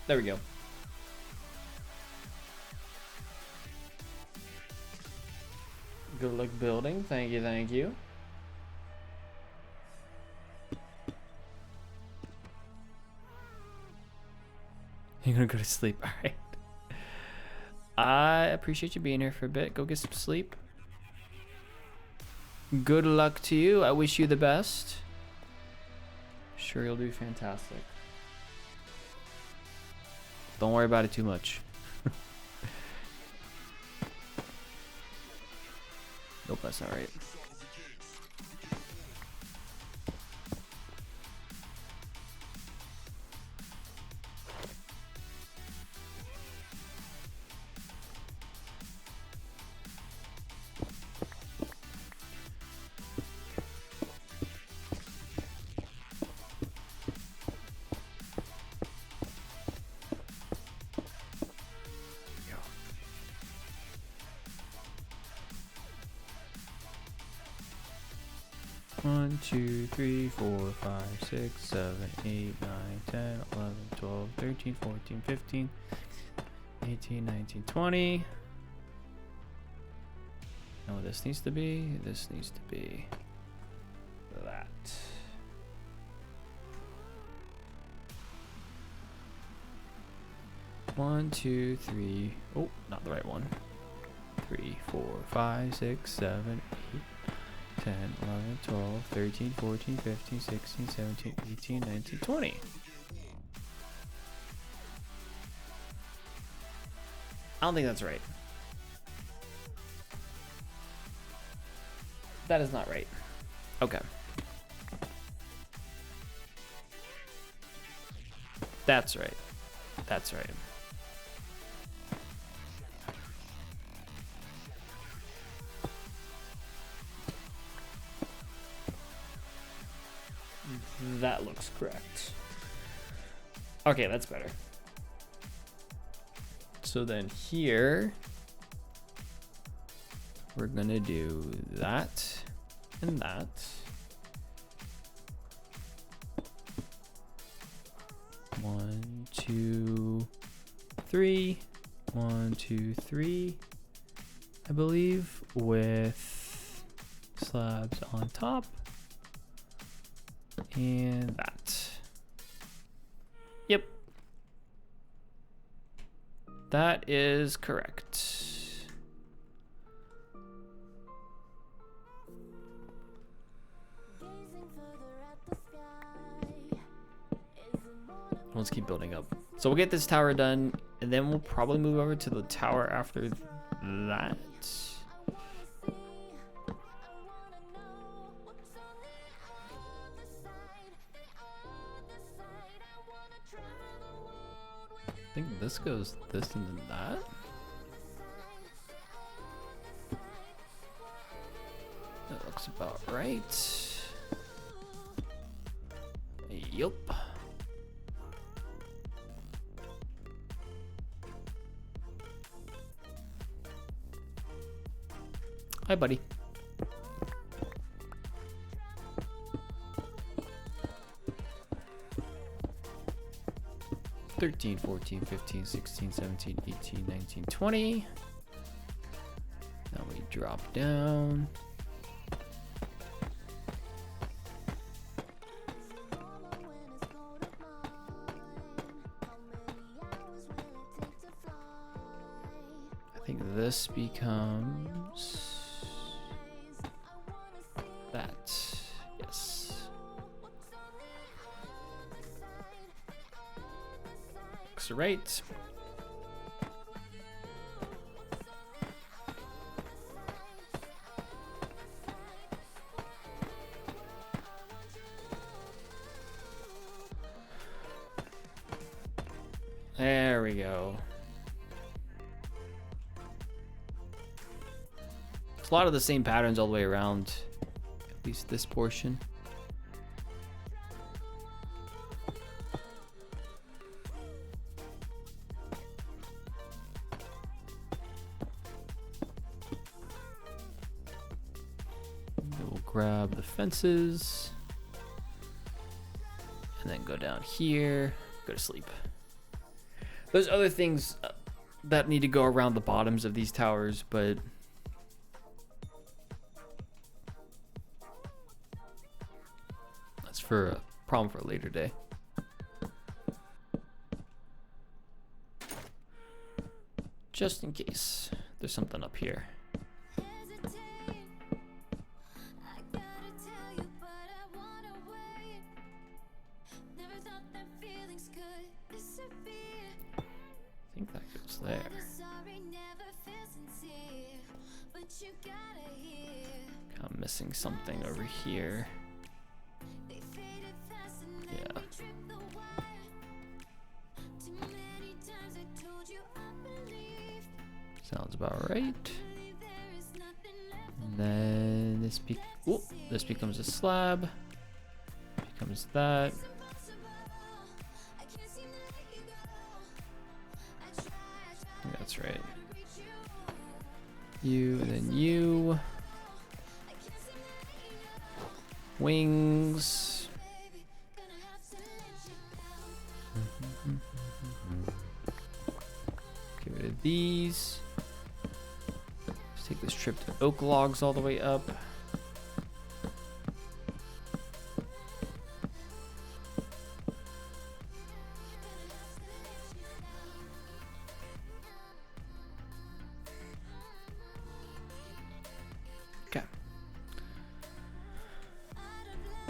There we go. Good luck building. Thank you, thank you. You're gonna go to sleep. All right. I appreciate you being here for a bit. Go get some sleep. Good luck to you. I wish you the best. Sure, you'll do fantastic. Don't worry about it too much. Nope, that's not right. One, 2, 3, 4, 5, 6, 7, 8, 9, 10, 11, 12, 13, 14, 15, 18, 19, 20. Know what this needs to be? This needs to be that. One, 2, 3. Oh, not the right one. 3, 4, 5, 6, 7, 8. 10, 11, 12, 13, 14, 15, 16, 17, 18, 19, 20. I don't think that's right. That is not right. Okay. That's right. That's right. That looks correct. Okay, that's better. So then here, we're gonna do that and that. One, 2, 3. 1, 2, 3. I believe, with slabs on top. And that. Yep. That is correct. Let's keep building up. So we'll get this tower done, and then we'll probably move over to the tower after that. I think this goes this and then that. That looks about right. Yup. Hi, buddy. 13, 14, 15, 16, 17, 18, 19, 20. Now we drop down. I think this becomes that. Yes. Looks right. There we go. It's a lot of the same patterns all the way around, at least this portion. We'll grab the fences and then go down here, go to sleep. There's other things that need to go around the bottoms of these towers, but that's for a problem for a later day. Just in case there's something up here. I think that goes there. I'm missing something over here. Yeah. Sounds about right. And then this becomes a slab. Becomes that. I think that's right. You and then you. Wings. Get rid of these. Let's take this trip to oak logs all the way up. Okay.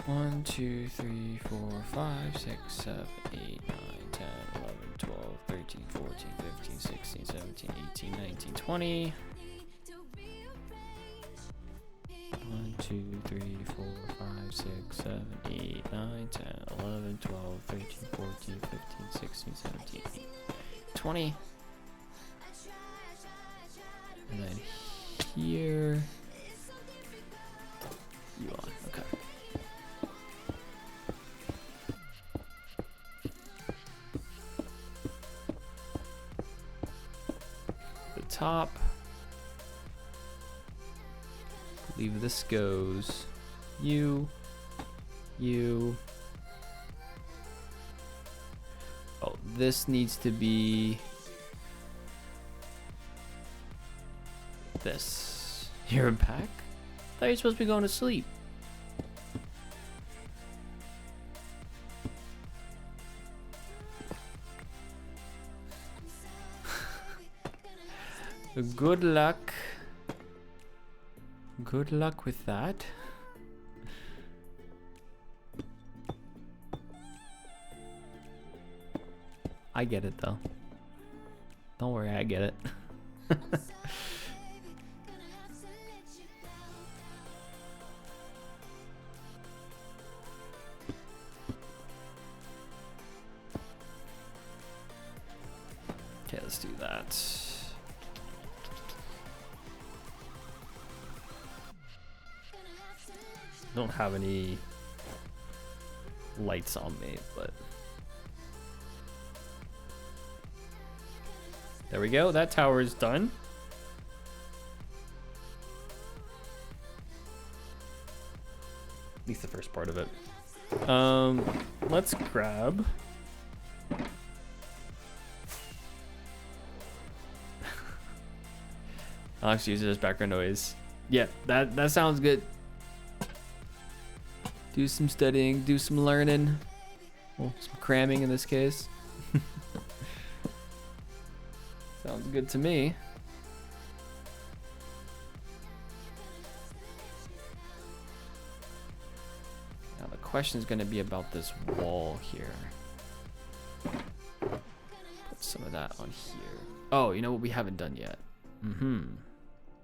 1, 2, 3, 4, 5, 6, 7, 8, 9, 10, 11, 12, 13, 14, 15, 16, 17, 18, 19, 20. 1, 2, 3, 4, 5, 6, 7, 8, 9, 10, 11, 12, 13, 14, 15, 16, 17, 18, 20. And then here. You on, okay. Top. I believe this goes you. Oh, this needs to be this. You're back? I thought you were supposed to be going to sleep. Good luck. Good luck with that. I get it though. Don't worry, I get it. Okay, let's do that. don't have any lights on me, but there we go. That tower is done. At least the first part of it. Let's grab. Alex uses as background noise. Yeah, that sounds good. Do some studying, do some learning. Well, some cramming in this case. Sounds good to me. Now the question is going to be about this wall here. Put some of that on here. Oh, you know what we haven't done yet?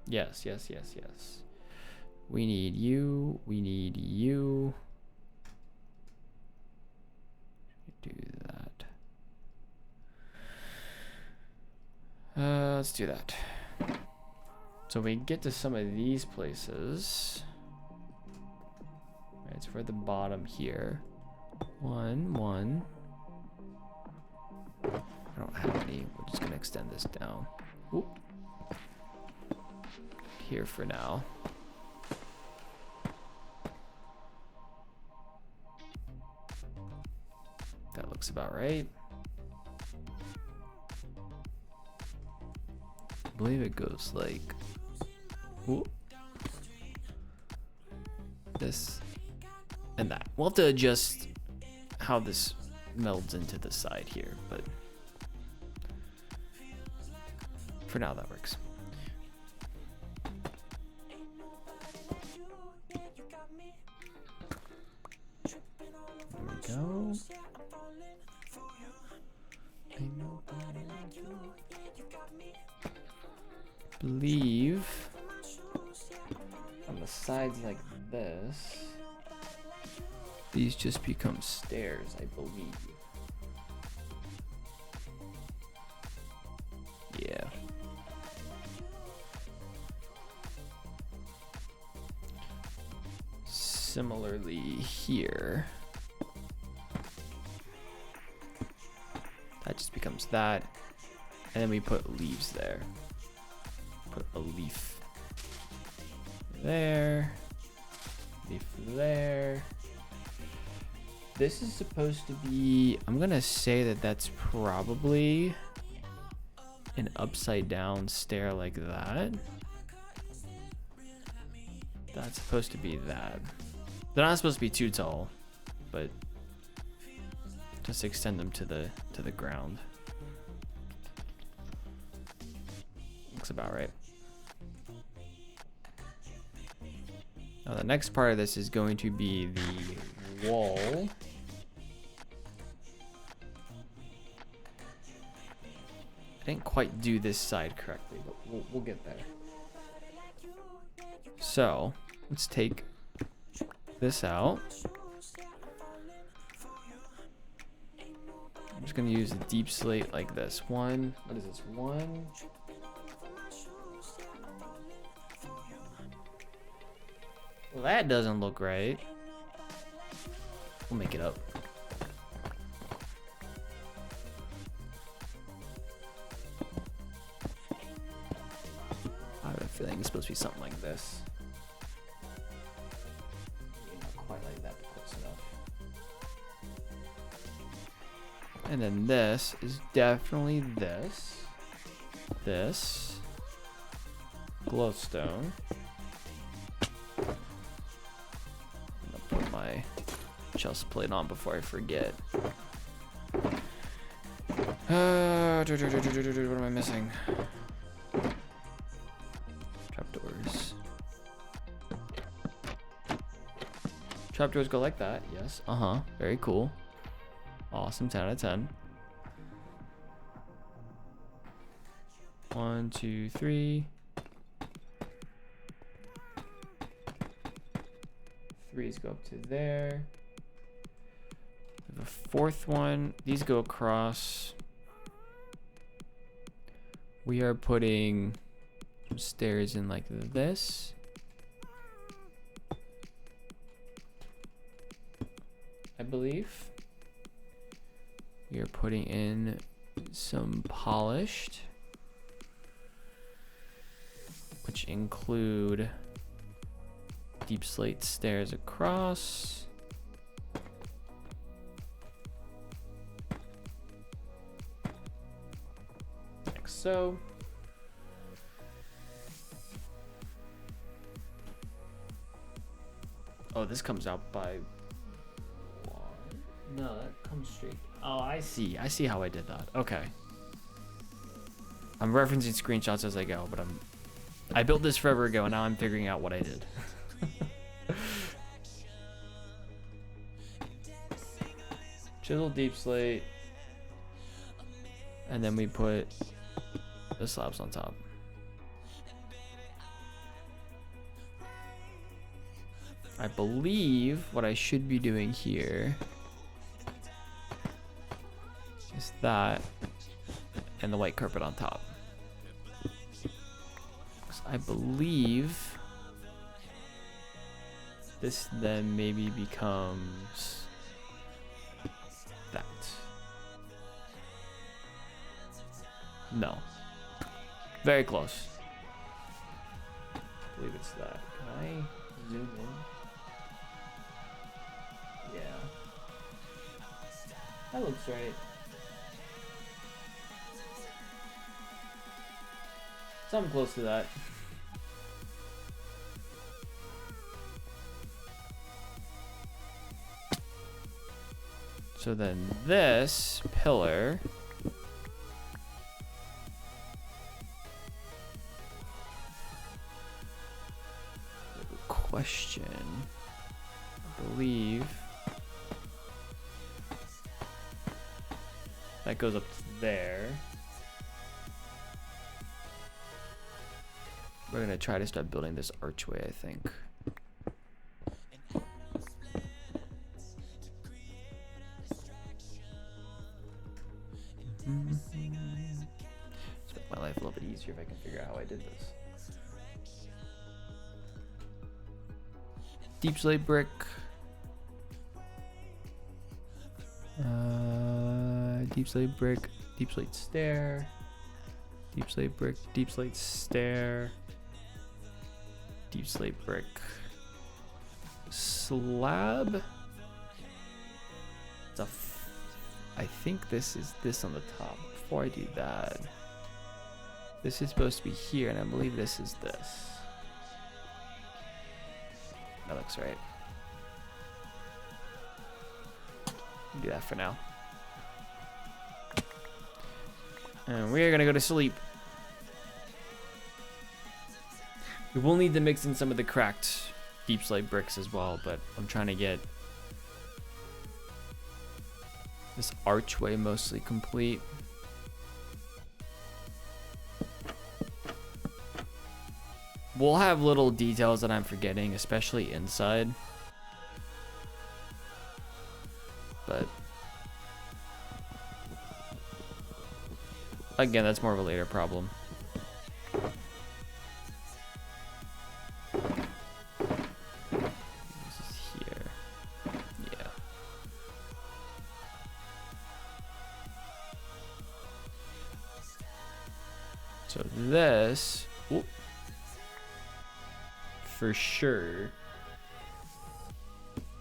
Yes. We need you. We need you. Do that. Let's do that. So we get to some of these places. Right, it's for the bottom here. One. I don't have any. We're just gonna extend this down. Oop. Here for now. That looks about right. I believe it goes like whoop, this and that. We'll have to adjust how this melds into the side here, but for now that works. There we go. Believe on the sides like this, these just become stairs, I believe. Yeah. Similarly here. That just becomes that. And then we put leaves there. Put a leaf there. Leaf there. This is supposed to be, I'm gonna say that that's probably an upside down stair like that. That's supposed to be that. They're not supposed to be too tall, but just extend them to the ground. Looks about right. Now the next part of this is going to be the wall. I didn't quite do this side correctly, but we'll get there. So let's take this out. I'm just gonna use a deep slate like this. One, what is this? One. Well, that doesn't look right. We'll make it up. I have a feeling it's supposed to be something like this. Not quite like that, but close enough. And then this is definitely this. This. Glowstone. Put my chest plate on before I forget. What am I missing? Trapdoors. Trapdoors go like that, yes. Very cool. Awesome, 10 out of 10. 1, 2, 3. 3s go up to there. We have a fourth one. These go across. We are putting some stairs in like this. believe. We are putting in some polished, which include deep slate stairs across. Like so. Oh, this comes out by one. No, that comes straight. Oh, I see. I see how I did that. Okay. I'm referencing screenshots as I go, but I built this forever ago, and now I'm figuring out what I did. Chisel deep slate, and then we put the slabs on top. I believe what I should be doing here is that and the white carpet on top. I believe this then maybe becomes that. No. Very close. I believe it's that. Can I zoom in? Yeah. That looks right. Something close to that. So then this pillar question, I believe that goes up to there. We're gonna try to start building this archway, I think. Let's make my life a little bit easier if I can figure out how I did this. Deep slate brick. Deep slate brick. Deep slate stair. Deep slate brick. Deep slate stair. Deep slate brick. Slab. It's a I think this is this on the top. Before I do that, this is supposed to be here, and I believe this is this. That looks right. Do that for now. And we are gonna go to sleep. We will need to mix in some of the cracked deep slate bricks as well, but I'm trying to get this archway mostly complete. We'll have little details that I'm forgetting, especially inside. But again, that's more of a later problem. This is here. Yeah. So this, whoop, for sure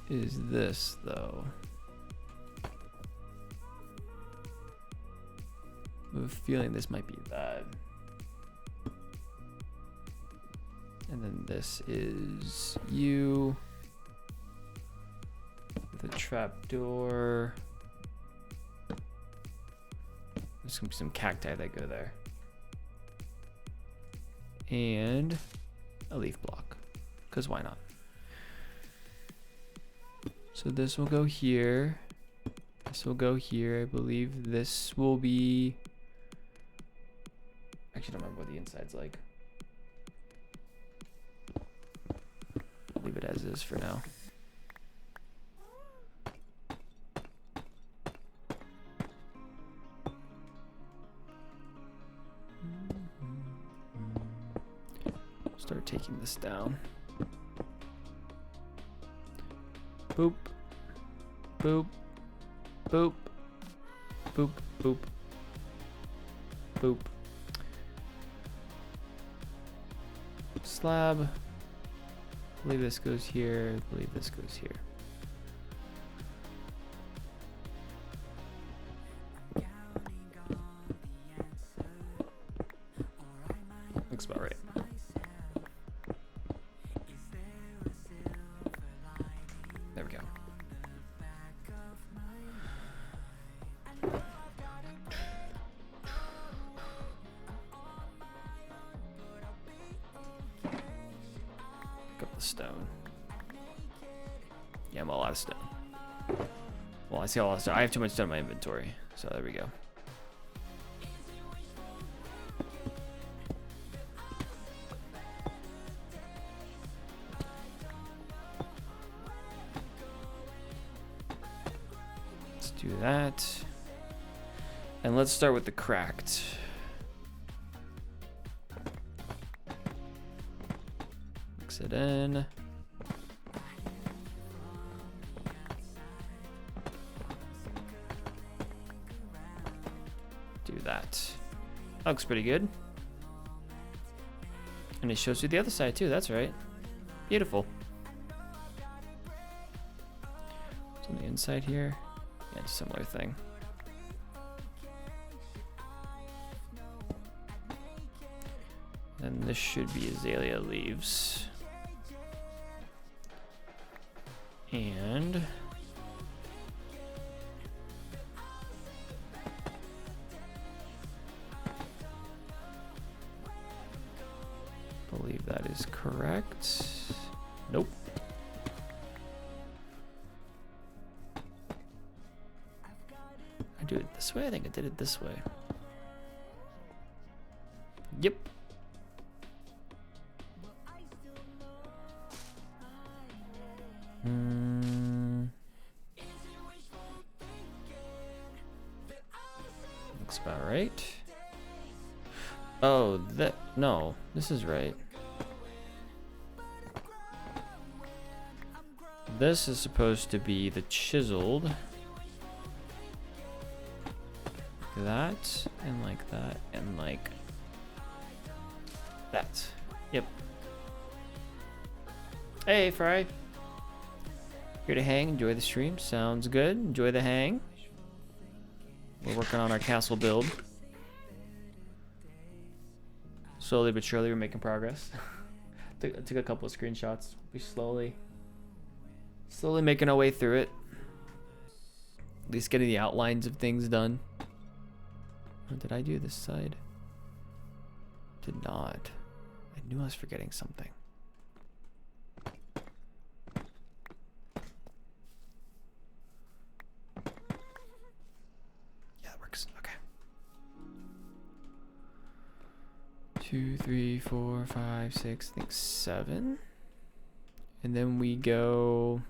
is this though. I have a feeling this might be that. And then this is you with a trapdoor. There's gonna be some cacti that go there. And a leaf block, because why not? So this will go here. This will go here. I believe this will be... Actually, I don't remember what the inside's like. I'll leave it as is for now. Start taking this down. Boop. Boop. Boop. Boop. Boop. Boop. Slab. I believe this goes here. I believe this goes here. Looks about right. There we go. Pick up the stone. Yeah, I'm all out of stone. Well, I see all of stone. I have too much stone in my inventory, so there we go. Let's do that. And let's start with the cracked. Mix it in. Do that. That looks pretty good. And it shows you the other side too, that's right. Beautiful. It's on the inside here. Yeah, it's a similar thing. And this should be azalea leaves. And I believe that is correct. Nope. I do it this way? I think I did it this way. Yep. Looks about right. Oh, no, this is right. This is supposed to be the chiseled. Like that, and like that, and like that. Yep. Hey, Fry. Here to hang, enjoy the stream. Sounds good. Enjoy the hang. We're working on our castle build. Slowly but surely, we're making progress. took a couple of screenshots. We slowly making our way through it. At least getting the outlines of things done. Oh, did I do this side? Did not. I knew I was forgetting something. Yeah, that works. Okay. 2, 3, 4, 5, 6, I think 7. And then we go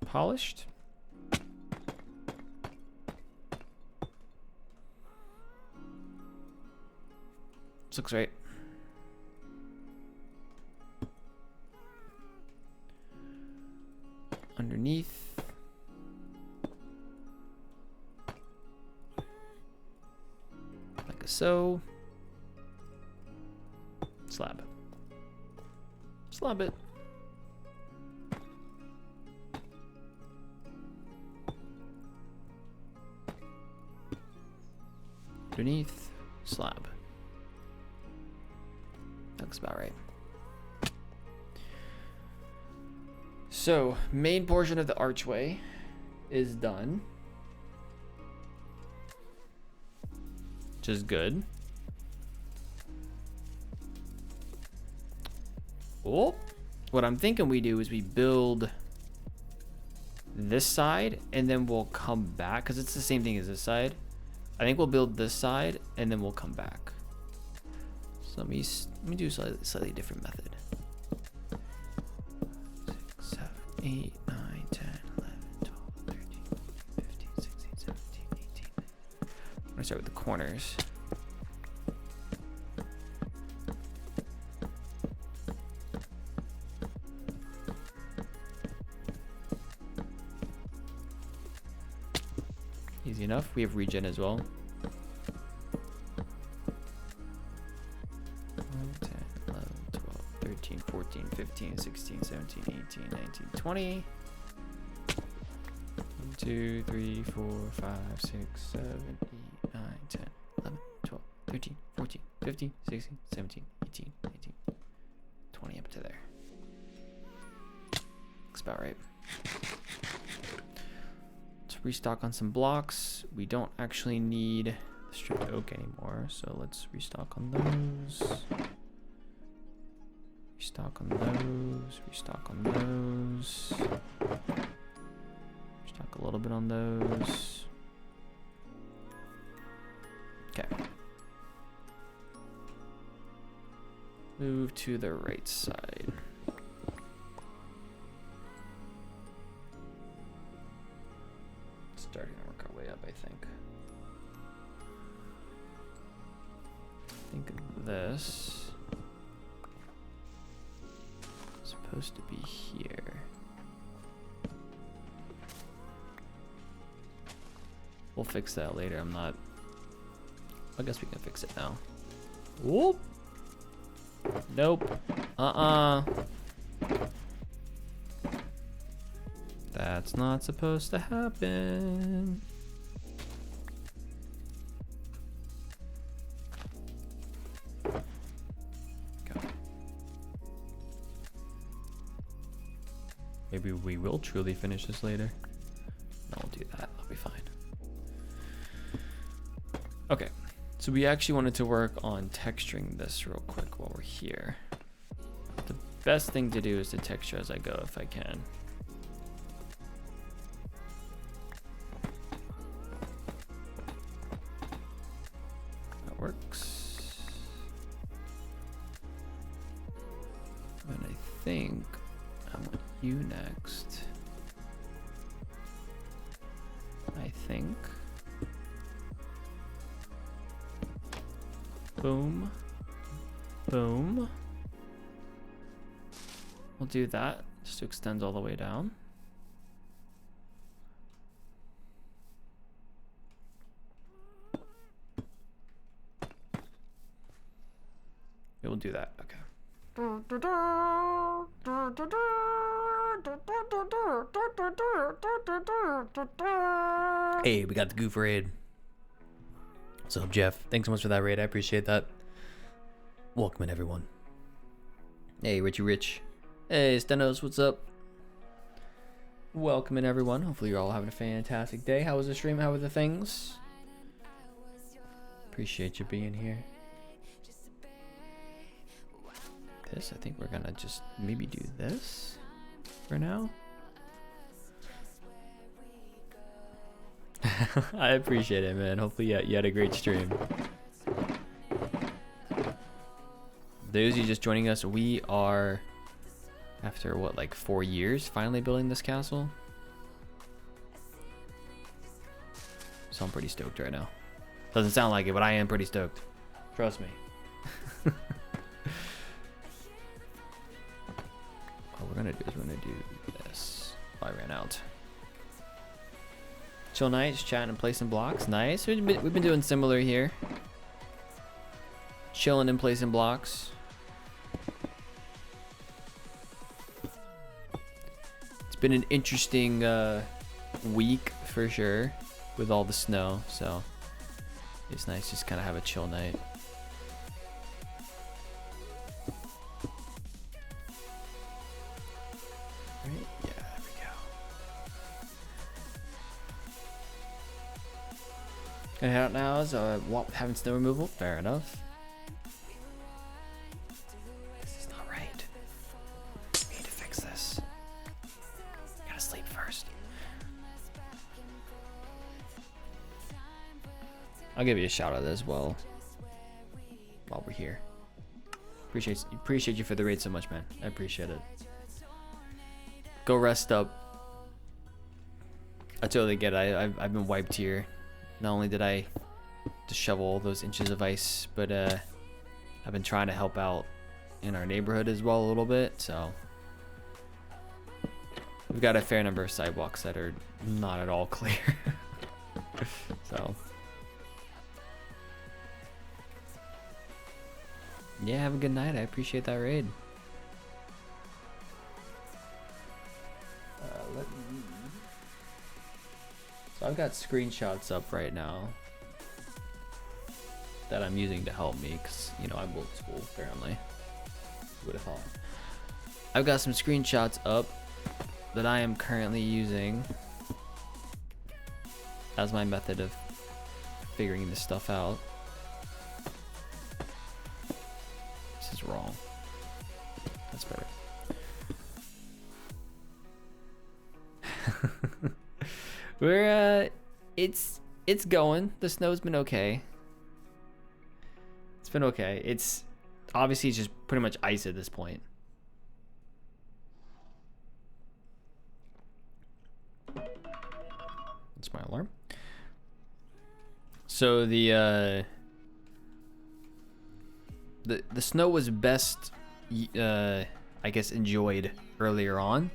polished. This looks right. Underneath. Like so. Slab. Slab it. Underneath. Slab. Looks about right. So, main portion of the archway is done. Which is good. Oh, what I'm thinking we do is we build this side and then we'll come back because it's the same thing as this side. I think we'll build this side and then we'll come back. So let me do a slightly different method. 6, 7, 8, 9, 10, 11, 12, 13, 15, 16, 17, 18. I'm gonna start with the corners. be enough. We have regen as well. 10, 11, 12, 13, 14, 15, 16, 17, 18, 19, 20. 1, 2, 3, 4, 5, 6, 7, 8, 9, 10, 11, 12, 13, 14, 15, 16, 17, 18, 19, 20 up to there. Looks about right. Let's restock on some blocks. We don't actually need the stripped oak anymore, so let's restock on those. Restock on those. Restock on those. Restock a little bit on those. Okay. Move to the right side. Starting to work our way up, I think. Think of this. It's supposed to be here. We'll fix that later. I guess we can fix it now. Whoop. Nope. That's not supposed to happen. Go. Maybe we will truly finish this later. No, we'll do that. I'll be fine. Okay. So we actually wanted to work on texturing this real quick while we're here. The best thing to do is to texture as I go if I can. That works. And I think I want you next. I think. Boom. Boom. We'll do that just to extend all the way down. Yeah, we'll do that. Okay. Hey, we got the goof raid. What's up, Jeff? Thanks so much for that raid. I appreciate that. Welcome in, everyone. Hey, Richie Rich. Hey, Stenos, what's up? Welcome in, everyone. Hopefully you're all having a fantastic day. How was the stream? How were the things? Appreciate you being here. This, I think we're gonna just maybe do this for now. I appreciate it, man. Hopefully you had a great stream. Those of you just joining us, we are, after what, like 4 years, finally building this castle. So I'm pretty stoked right now. Doesn't sound like it, but I am pretty stoked. Trust me. What we're gonna do is we're gonna do this. Oh, I ran out. Chill nights, chatting and placing blocks. Nice. We've been doing similar here. Chilling and placing blocks. It's been an interesting week for sure with all the snow, so it's nice just kind of have a chill night. Right? Yeah, there we go. Gonna head out now as having snow removal. Fair enough. This is not right. We need to fix this. Gotta sleep first. I'll give you a shout out as well while we're here. Appreciate you for the raid so much, man. I appreciate it. Go rest up. I totally get it. I've been wiped here. Not only did I just shovel all those inches of ice, but I've been trying to help out in our neighborhood as well a little bit. So we've got a fair number of sidewalks that are not at all clear. So yeah, have a good night. I appreciate that raid. So I've got screenshots up right now that I'm using to help me, because, you know, I'm old school, apparently. Who would have thought? I've got some screenshots up that I am currently using as my method of figuring this stuff out. This is wrong. That's better. We're it's going. The snow's been okay. It's been okay. It's obviously it's just pretty much ice at this point. That's my alarm. So the snow was best I guess enjoyed earlier on.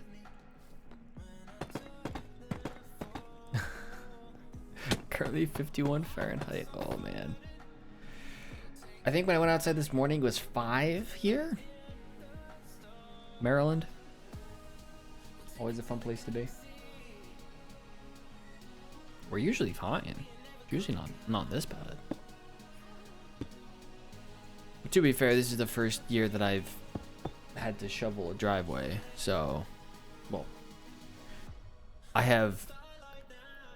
Currently 51 Fahrenheit. Oh man. I think when I went outside this morning it was 5 here. Maryland. Always a fun place to be. We're usually fine. Usually not this bad. But to be fair, this is the first year that I've had to shovel a driveway, so well, I have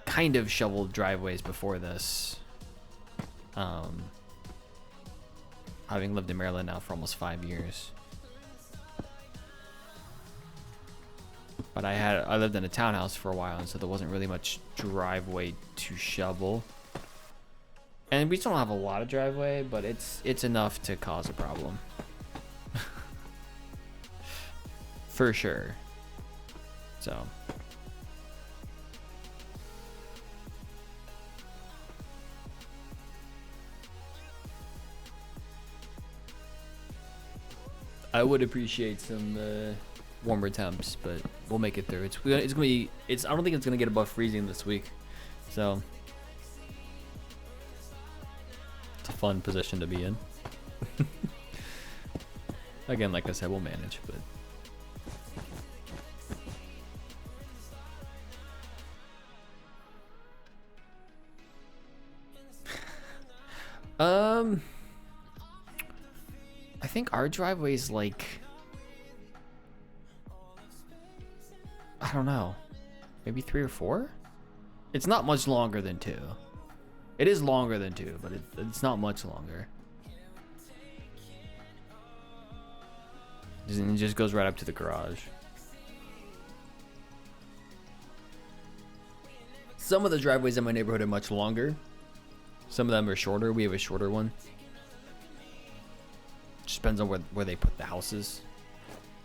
kind of shoveled driveways before this. Having lived in Maryland now for almost 5 years. But I lived in a townhouse for a while, and so there wasn't really much driveway to shovel. And we still don't have a lot of driveway, but it's enough to cause a problem. For sure. So I would appreciate some warmer temps, but we'll make it through. It's gonna be. I don't think it's gonna get above freezing this week, so it's a fun position to be in. Again, like I said, we'll manage, but. I think our driveway is like, I don't know, maybe 3 or 4. It's not much longer than 2. It is longer than 2, but it's not much longer. It just goes right up to the garage. Some of the driveways in my neighborhood are much longer. Some of them are shorter. We have a shorter one. Just depends on where they put the houses.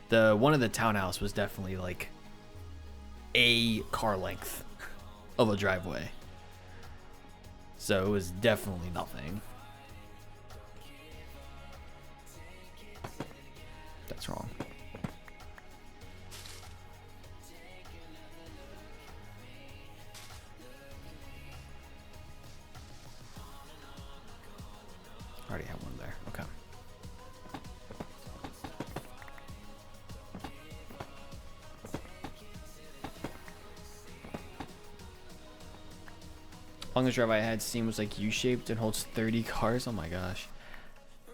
The one in the townhouse was definitely like a car length of a driveway. So it was definitely nothing. That's wrong. I already have one there. Okay. Longest driveway I had seen was like U-shaped and holds 30 cars. Oh my gosh.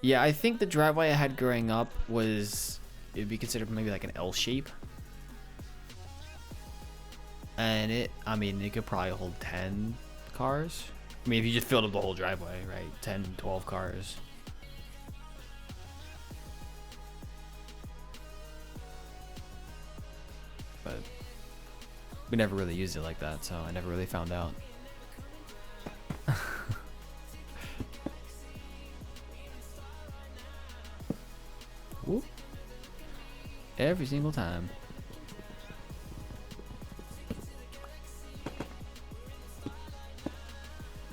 Yeah, I think the driveway I had growing up it'd be considered maybe like an L shape. And it could probably hold 10 cars. I mean, if you just filled up the whole driveway, right? 10, 12 cars. But we never really used it like that, so I never really found out. Whoop. Every single time. There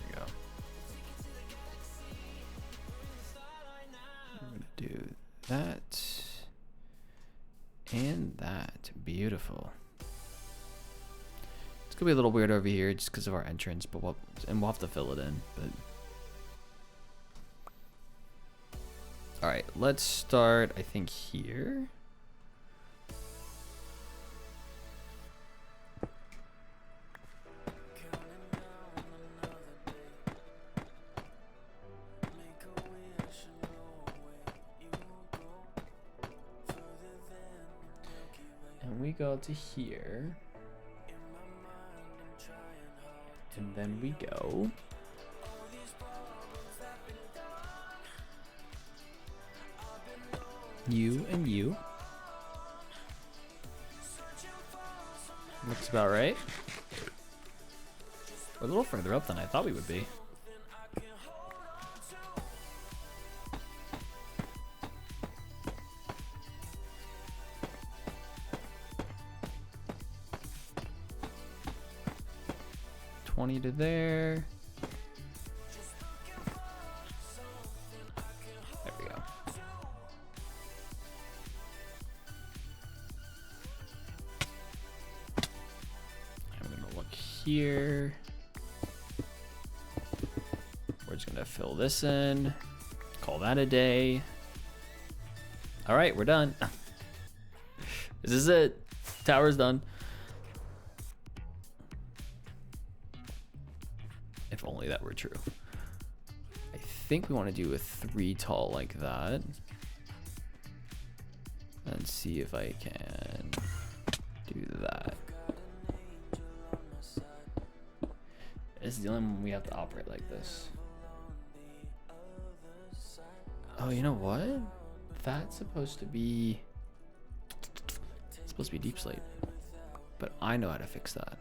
we go. I'm gonna do that and that. Beautiful. It's gonna be a little weird over here just because of our entrance, but And we'll have to fill it in, but. All right, let's start, I think, here. And we go to here. And then we go. You and you. Looks about right. We're a little further up than I thought we would be. To there. There we go. I'm gonna look here. We're just gonna fill this in. Call that a day. All right, we're done. This is it. Tower's done. If only that were true. I think we want to do a 3 tall like that. And see if I can do that. This is the only one we have to operate like this. Oh, you know what? That's supposed to be... It's supposed to be deep slate. But I know how to fix that.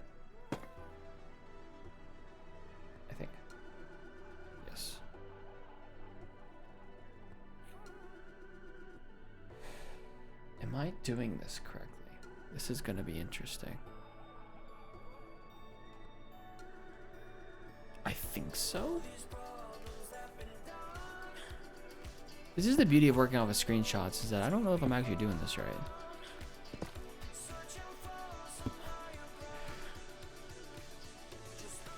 Am I doing this correctly? This is gonna be interesting. I think so. This is the beauty of working off of screenshots, is that I don't know if I'm actually doing this right.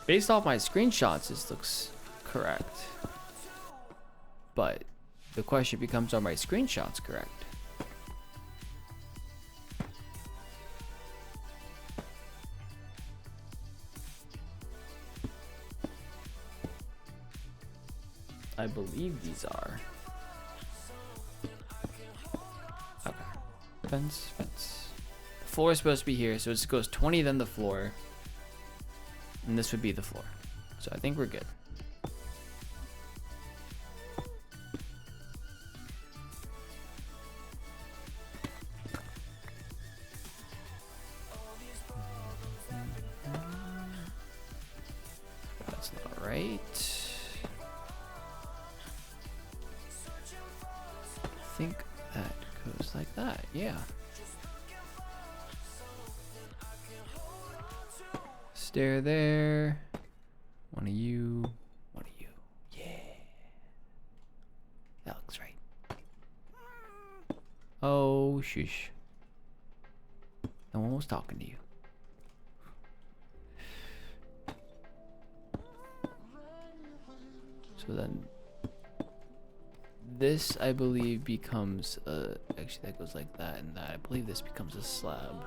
Based off my screenshots, this looks correct. But the question becomes, are my screenshots correct? I believe these are. Okay. Fence, fence. The floor is supposed to be here, so it goes 20, then the floor. And this would be the floor. So I think we're good. That's not right. I think that goes like that, yeah. Stair there. One of you. One of you. Yeah. That looks right. Oh, shush. No one was talking to you. So then this, I believe, becomes actually that goes like that and that. I believe this becomes a slab.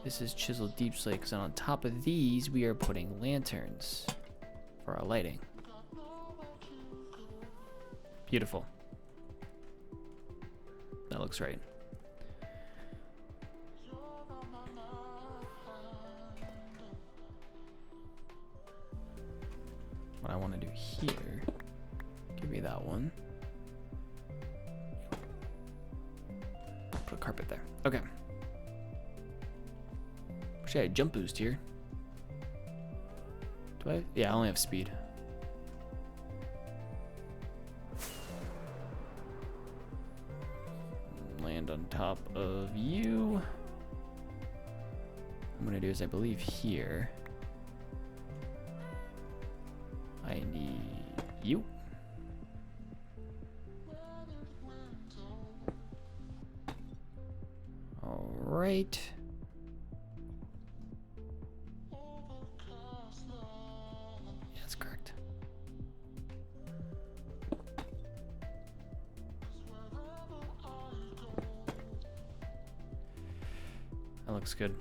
This is chiseled deep slate, because on top of these we are putting lanterns for our lighting. Beautiful. That looks right. What I want to do here, give me that one. Put a carpet there. Okay. Wish I had jump boost here. Do I? Yeah, I only have speed. Land on top of you. What I'm gonna do is, I believe here, I need you. All right. That looks good.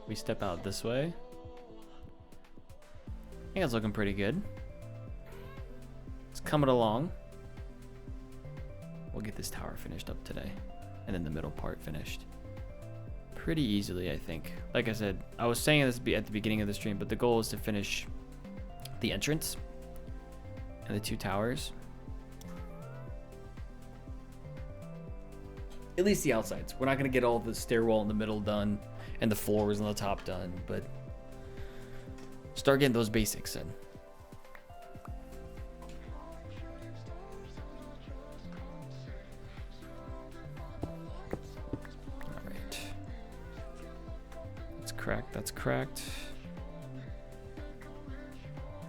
We step out this way. I think it's looking pretty good. It's coming along. We'll get this tower finished up today. And then the middle part finished. Pretty easily, I think. Like I said, I was saying this at the beginning of the stream, but the goal is to finish the entrance and the 2 towers. At least the outsides. We're not going to get all the stairwell in the middle done and the floors on the top done, but start getting those basics in. All right. That's cracked. That's cracked.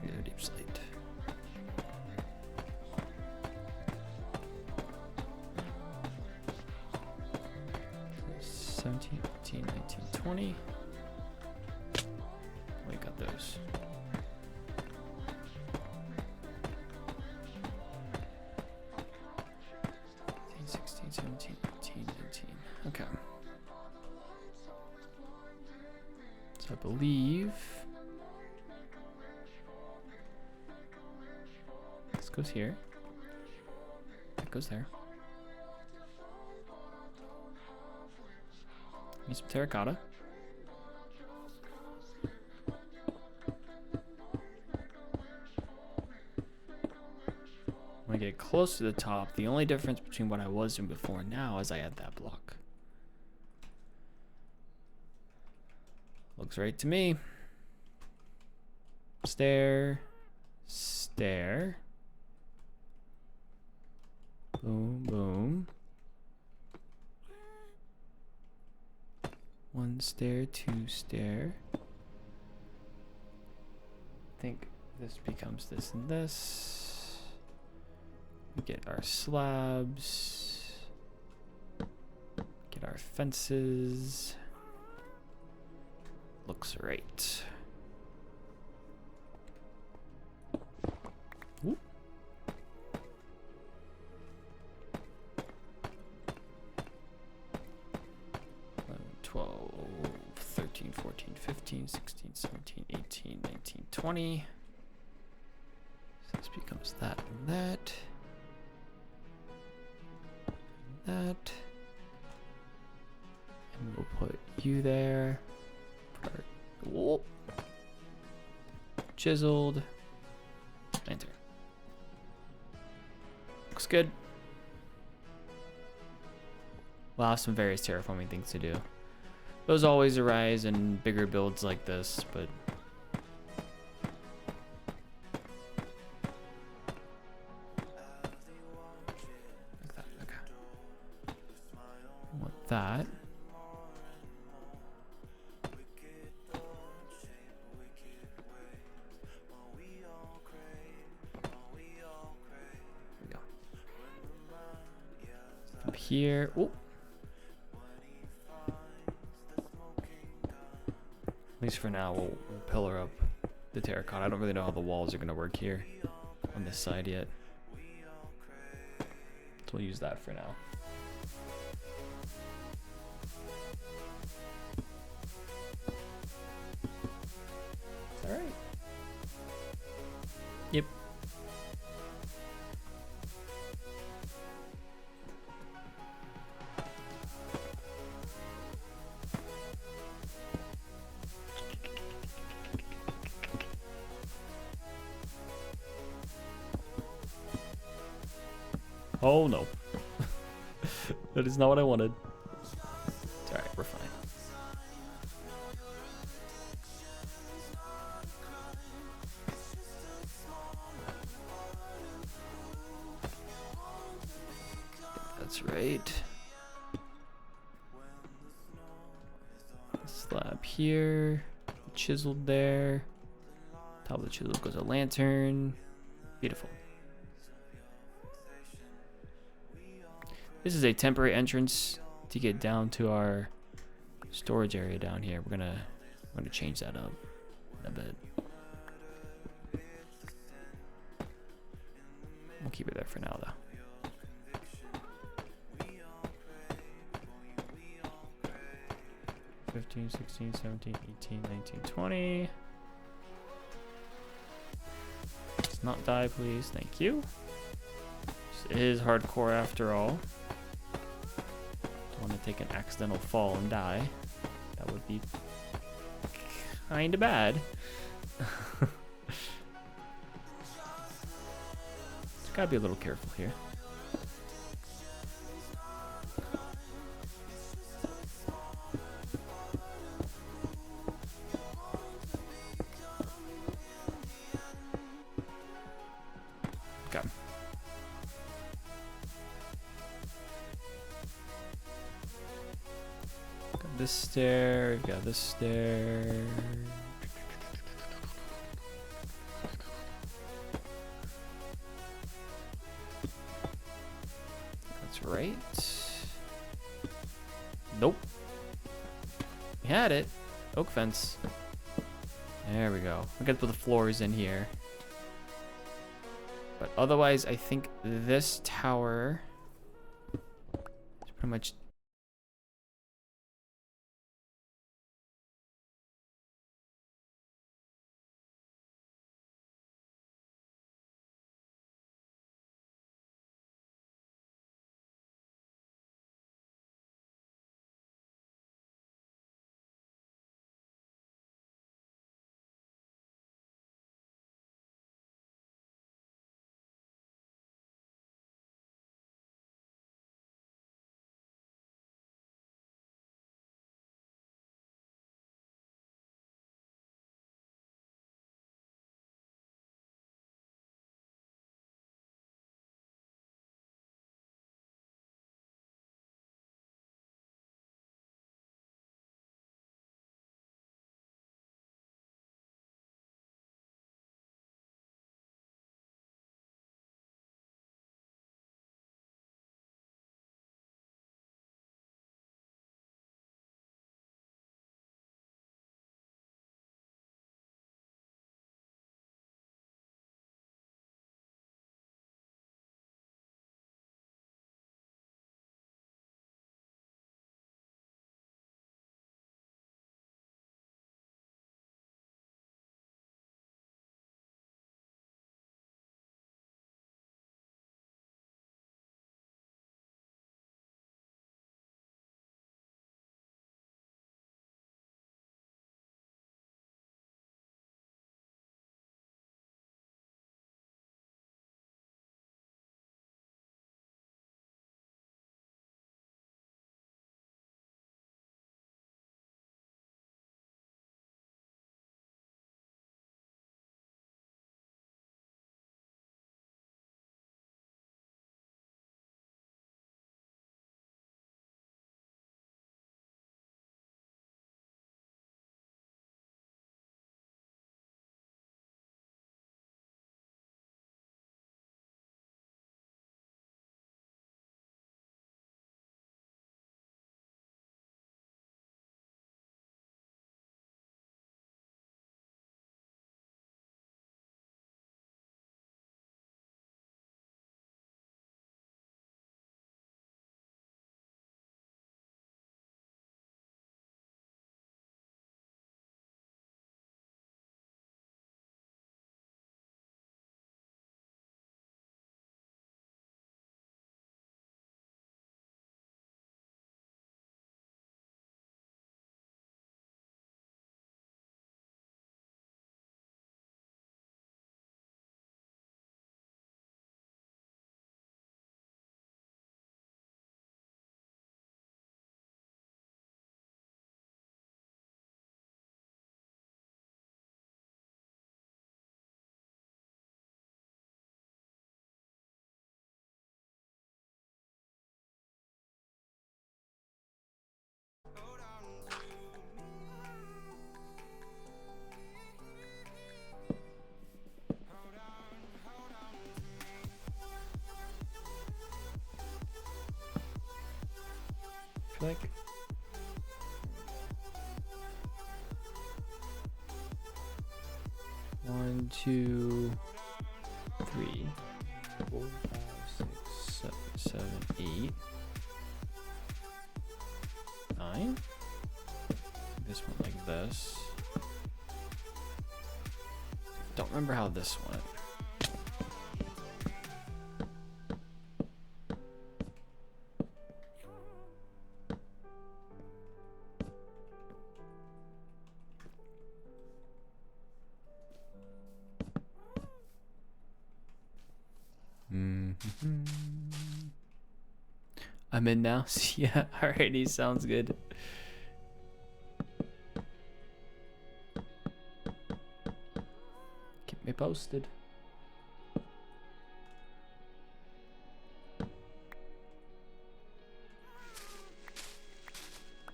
Here's a deep slate. 17, 18, 19, 20. We got those. Fifteen, 16, 17, 18, 19. Okay. So I believe this goes here. That goes there. Need some terracotta. When I get close to the top, the only difference between what I was doing before and now is I add that block. Looks right to me. Stair. Stair. Boom, boom. 1 stair, 2 stair. I think this becomes this and this. We get our slabs. Get our fences. Looks right. Whoop. 12, 13, 14, 15, 16, 17, 18, 19, 20. So this becomes that and that. And that. And we'll put you there. Whoop. Chiseled. Enter. Looks good. We'll have some various terraforming things to do. Those always arise in bigger builds like this, but like that. Okay. I want that. There we go. Up here. Oh. At least for now, we'll pillar up the terracotta. I don't really know how the walls are going to work here on this side yet. So we'll use that for now. All right. Yep. Oh no. That is not what I wanted. It's alright, we're fine. That's right. Slab here. Chiseled there. Top of the chisel goes a lantern. Beautiful. This is a temporary entrance to get down to our storage area down here. We're gonna change that up a bit. We'll keep it there for now though. 15, 16, 17, 18, 19, 20. Let's not die, please. Thank you. This is hardcore after all. Don't want to take an accidental fall and die. That would be kinda bad. Just gotta be a little careful here. Okay. Got this stair, we've got this stair. That's right. Nope. We had it. Oak fence. There we go. We're gonna put the floors in here. But otherwise, I think this tower is pretty much. Like 1, 2, 3, 4, 5, 6, 7, 8, 9. this. Don't remember how this went. I'm in now. Yeah, alrighty, sounds good. Keep me posted. I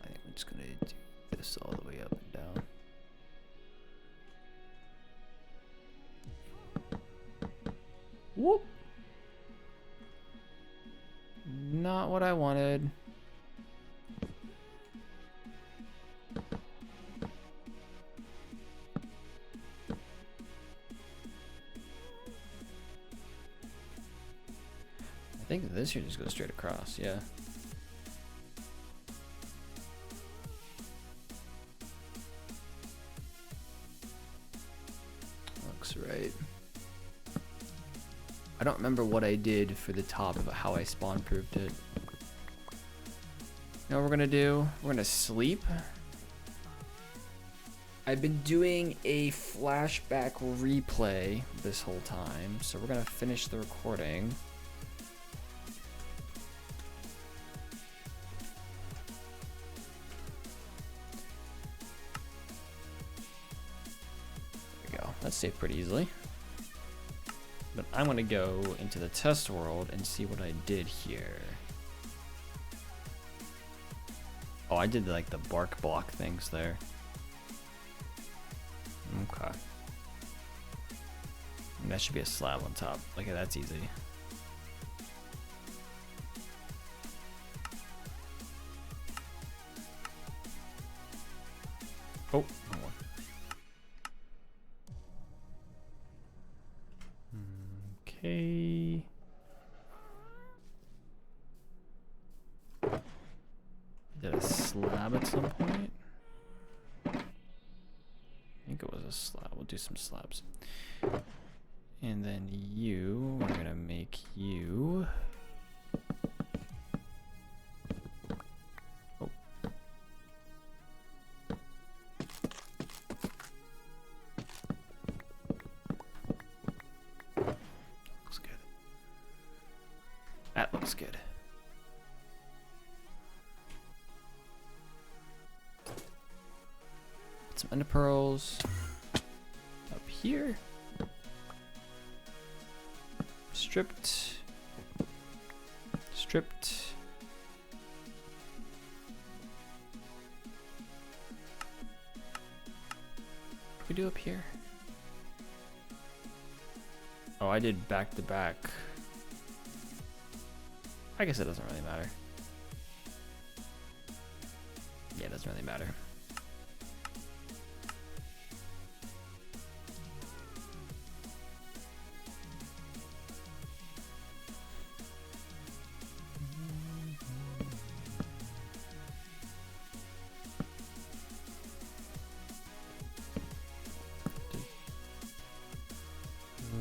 think we're just gonna do this all the way up and down. Whoop! Not what I wanted. I think this here just goes straight across, yeah. Looks right. I don't remember what I did for the top of how I spawn proofed it. You know what we're gonna do? We're gonna sleep. I've been doing a flashback replay this whole time, so we're gonna finish the recording. There we go. That's saved pretty easily. But I'm gonna go into the test world and see what I did here. Oh, I did like the bark block things there. Okay. And that should be a slab on top. Look at that's easy. Oh, wrong one. Okay. Did a slab at some point? I think it was a slab. We'll do some slabs. And then you, we're gonna make you. Oh. Looks good. That looks good. Some ender pearls up here. Stripped. Stripped. What do we do up here? Oh, I did back to back. I guess it doesn't really matter. Yeah, it doesn't really matter.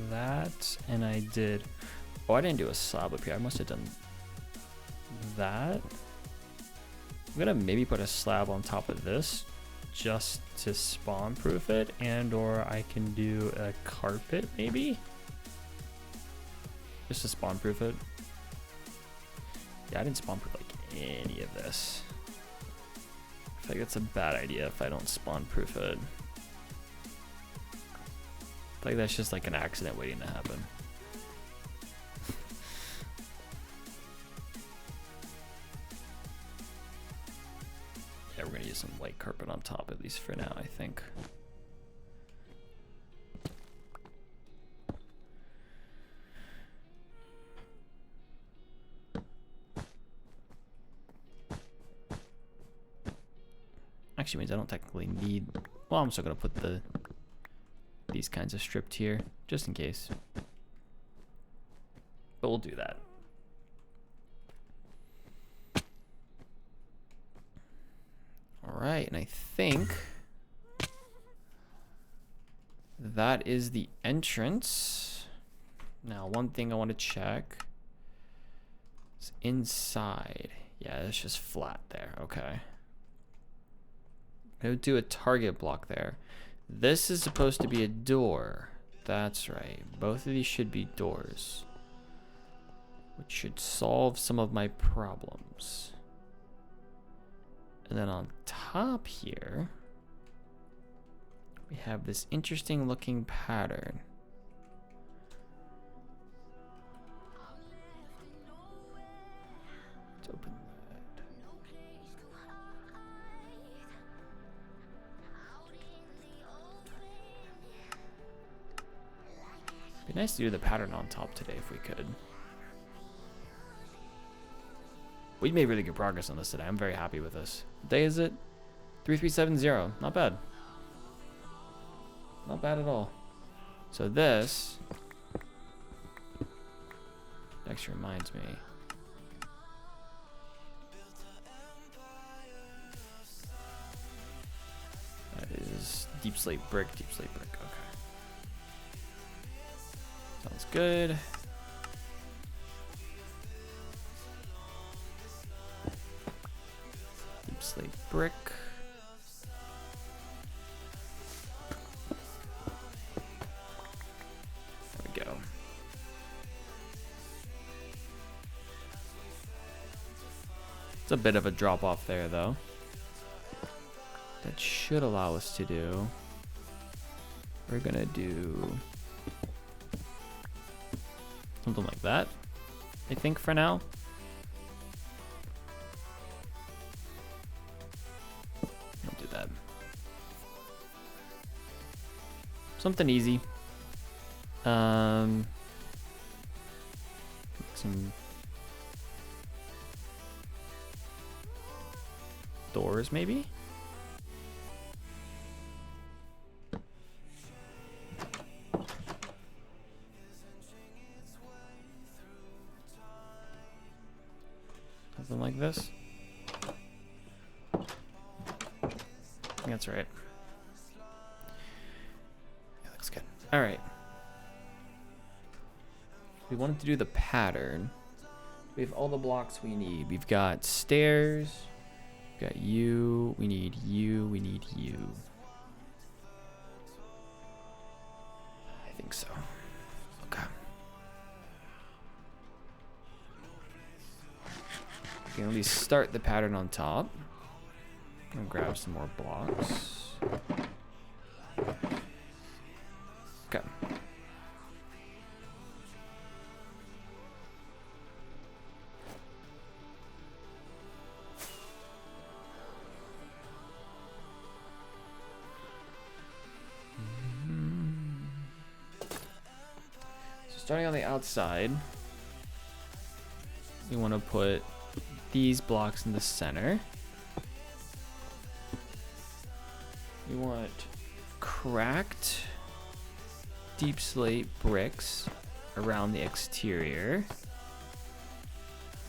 That, and I did. Oh, I didn't do a slab up here. I must have done that. I'm gonna maybe put a slab on top of this just to spawn proof it, and or I can do a carpet maybe just to spawn proof it. Yeah, I didn't spawn proof like any of this. I feel like that's a bad idea if I don't spawn proof it. I feel like that's just like an accident waiting to happen. Yeah, we're gonna use some white carpet on top at least for now, I think. Actually means I don't technically need, well, I'm still gonna put these kinds of stripped here just in case, but we'll do that. All right, and I think that is the entrance. Now, one thing I want to check is inside. Yeah, it's just flat there. Okay. I would do a target block there. This is supposed to be a door. That's right. Both of these should be doors, which should solve some of my problems. And then on top here, we have this interesting looking pattern. Let's open that. Be nice to do the pattern on top today if we could. We made really good progress on this today. I'm very happy with this. What day is it? 3370. Not bad. Not bad at all. So this actually reminds me. That is deep slate brick, deep slate brick. Okay. Sounds good. Deep slate brick. There we go. It's a bit of a drop off there though. That should allow us to do. We're gonna do something like that, I think, for now. I'll do that. Something easy. Some doors, maybe? Something like this. I think that's right. Yeah, looks good. All right. We wanted to do the pattern. We have all the blocks we need. We've got stairs. We've got you. We need you. We need you. I think so. Okay. We can at least start the pattern on top. I'm gonna grab some more blocks. Okay. So starting on the outside, we want to put these blocks in the center. We want cracked deep slate bricks around the exterior.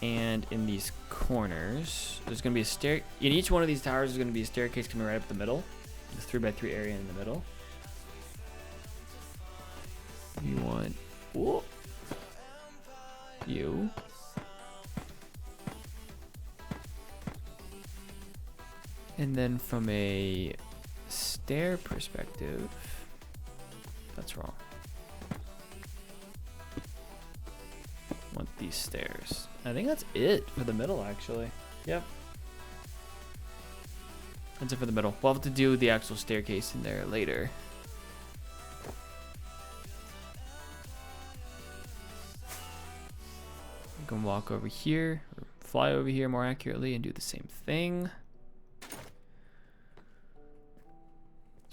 And in these corners, there's going to be a stair. In each one of these towers, there's going to be a staircase coming right up the middle. The 3x3 area in the middle. We want whoop, you. And then from a stair perspective, that's wrong. Want these stairs. I think that's it for the middle, actually. Yep. That's it for the middle. We'll have to do the actual staircase in there later. We can walk over here, or fly over here more accurately, and do the same thing.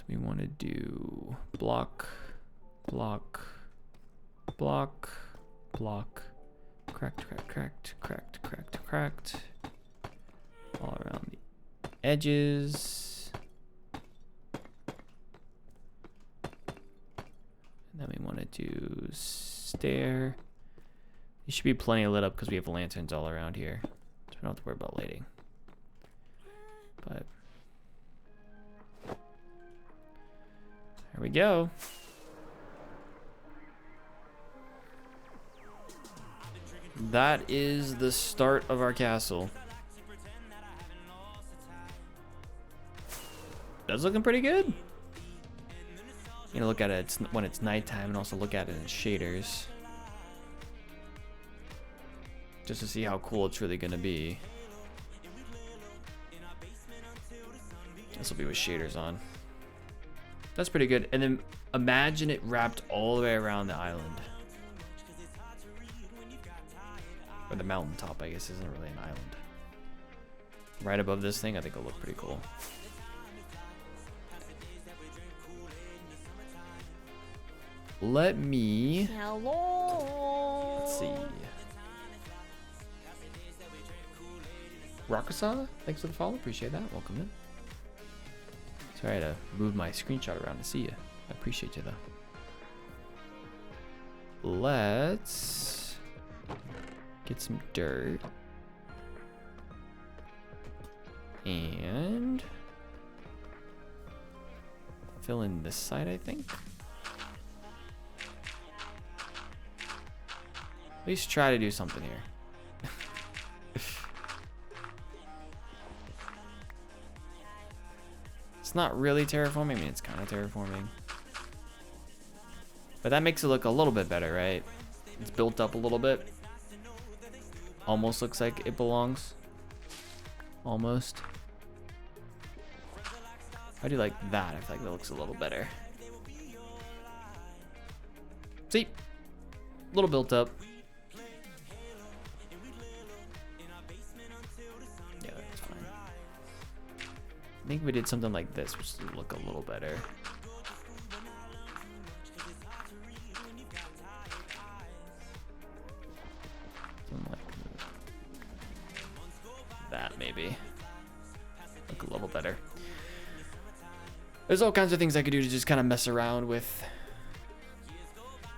We want to do block, block, block, block, cracked, cracked, cracked, cracked, cracked, cracked, all around the edges. And then we want to do stair. It should be plenty lit up because we have lanterns all around here, so we don't have to worry about lighting. But there we go. that is the start of our castle. That's looking pretty good. You know, look at it when it's nighttime, and also look at it in shaders, just to see how cool it's really gonna be. This will be with shaders on. That's pretty good. And then imagine it wrapped all the way around the island. Or the mountaintop, I guess, isn't really an island. Right above this thing, I think it'll look pretty cool. Let me... Hello. Let's see. Rakasa, thanks for the follow. Appreciate that. Welcome in. Sorry, I had to move my screenshot around to see you. I appreciate you, though. Let's get some dirt. And fill in this side, I think. At least try to do something here. It's not really terraforming. I mean, it's kind of terraforming. But that makes it look a little bit better, right? It's built up a little bit. Almost looks like it belongs. Almost. I do like that. I feel like that looks a little better. See? A little built up. Yeah, that's fine. I think we did something like this, which would look a little better. Something like that, maybe. Look a little better. There's all kinds of things I could do to just kind of mess around with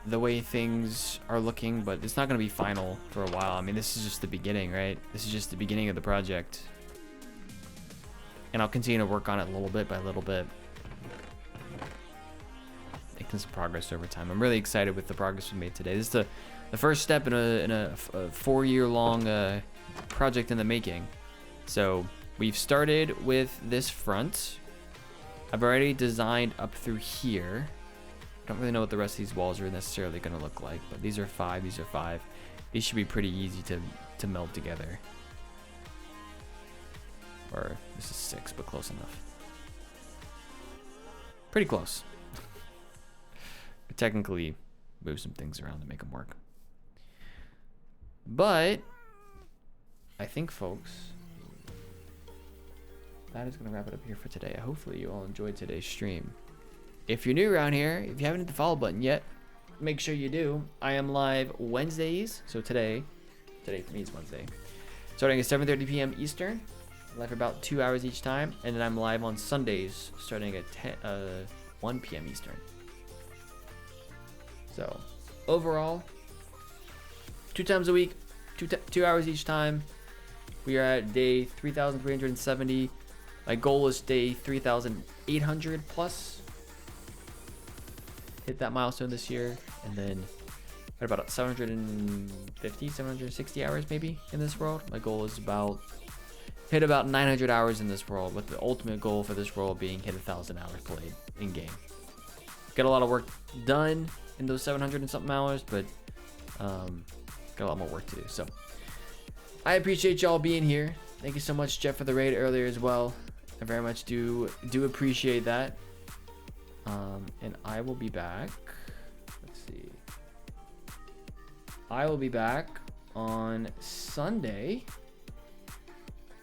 the way things are looking, but it's not going to be final for a while. I mean, this is just the beginning, right? This is just the beginning of the project. And I'll continue to work on it little bit by little bit. Making some progress over time. I'm really excited with the progress we made today. This is the first step in a 4-year-long project in the making. So we've started with this front. I've already designed up through here. I don't really know what the rest of these walls are necessarily going to look like, but these are 5, these are 5. These should be pretty easy to meld together. Or this is 6, but close enough. Pretty close. But technically, move some things around to make them work. But I think, folks, that is going to wrap it up here for today. Hopefully you all enjoyed today's stream. If you're new around here, if you haven't hit the follow button yet, make sure you do. I am live Wednesdays, so today for me is Wednesday, starting at 7:30 p.m. Eastern, live for about 2 hours each time, and then I'm live on Sundays starting at 1 p.m. Eastern. So overall, 2 times a week, 2 hours each time. We are at day 3,370. My goal is day 3,800 plus. Hit that milestone this year, and then at about 750, 760 hours maybe in this world. My goal is hit about 900 hours in this world, with the ultimate goal for this world being hit 1,000 hours played in game. Got a lot of work done in those 700 and something hours, but got a lot more work to do. So I appreciate y'all being here. Thank you so much, Jeff, for the raid earlier as well. I very much do appreciate that. And I will be back. Let's see. I will be back on Sunday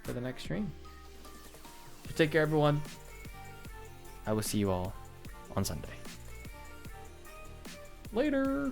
for the next stream. So take care, everyone. I will see you all on Sunday. Later.